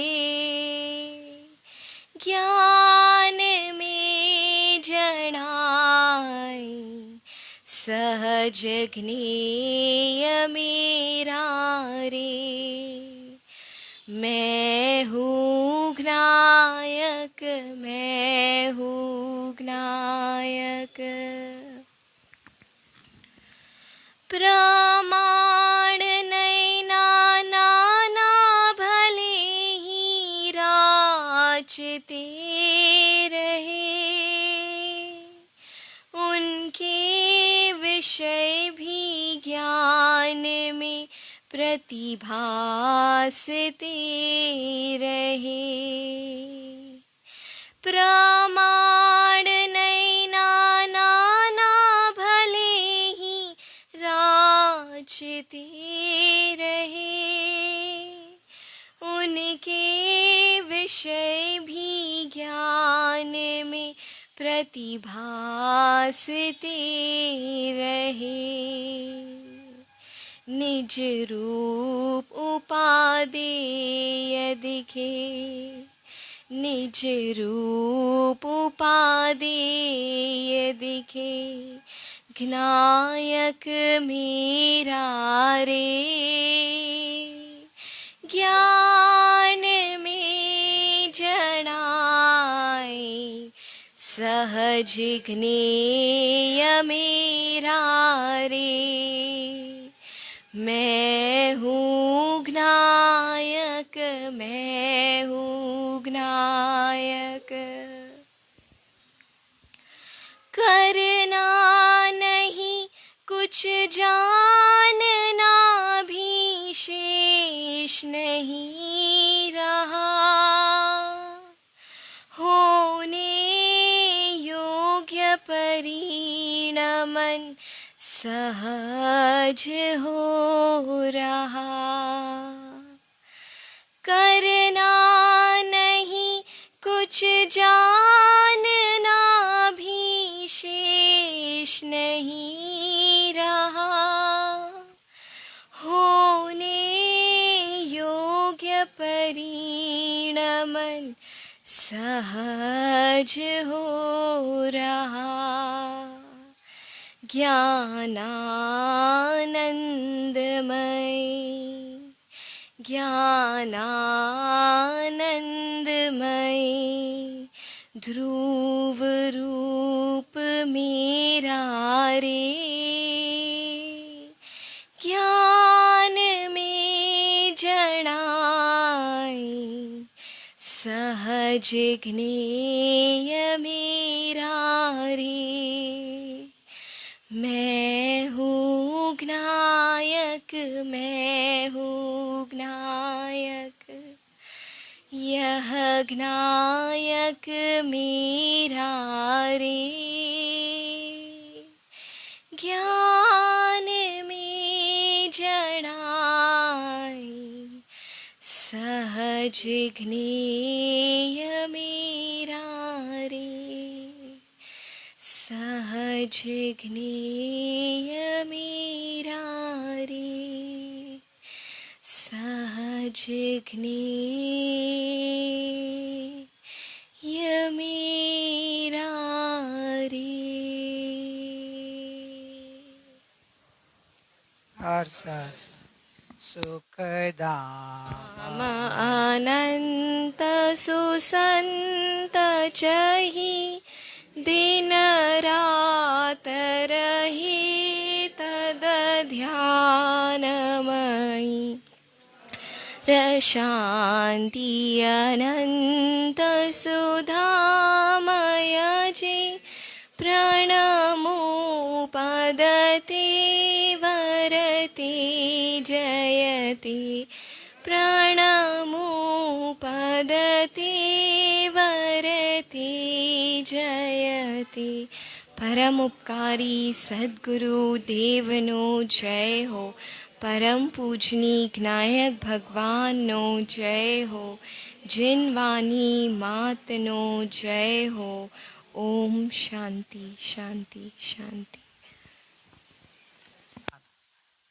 ज्ञान में जड़ाई सहज ज्ञेय मेरा रे। मैं हूँ ज्ञायक, मैं हूँ ज्ञायक। प्रमाण नैना नाना भले ही राचते रहे, उनके विषय भी ज्ञान में प्रतिभासते रहे। प्रमाण नैना नाना भले ही राचते रहे, उनके विषय भी ज्ञान में प्रतिभासते रहे। निज रूप उपादेय दिखे, निज रूप उपादेय दिखे, ज्ञायक मेरा रे। ज्ञान में जड़ाई सहज ज्ञेय मेरा रे। मैं हूँ ज्ञायक, मैं हूँ ज्ञायक। करना नहीं कुछ जानना भी शेष नहीं रहा, होने योग्य परिणमन सहज हो रहा। करना नहीं कुछ जानना भी शेष नहीं रहा, होने योग्य परिणमन सहज हो रहा। ज्ञानानंदमय, ज्ञानानंदमय, ध्रुव रूप मेरा रे। ज्ञान में जड़ाई सहज ज्ञेय मेरा रे। मैं हूँ ज्ञायक, मैं हूँ ज्ञायक। यह ज्ञायक मेरा रे। ज्ञान में जड़ाई सहज ज्ञेय मेरा रे। सहज ज्ञेय मेरा रे। सहज जिघ्नेय मेरा रे। और सुखदाम अनंत सुसंत चही दिन रात रही तद ध्यानमयी प्रशांति अनंत सुधामय जे प्रणमुपदते वरते जयते प्रणमुपदते वरते जयते। परम उपकारी सद्गुरु देवनो जय हो। परम पूजनीक नायक भगवान नो जय हो। जिन वाणी मात नो जय हो। ओम शांति शांति शांति।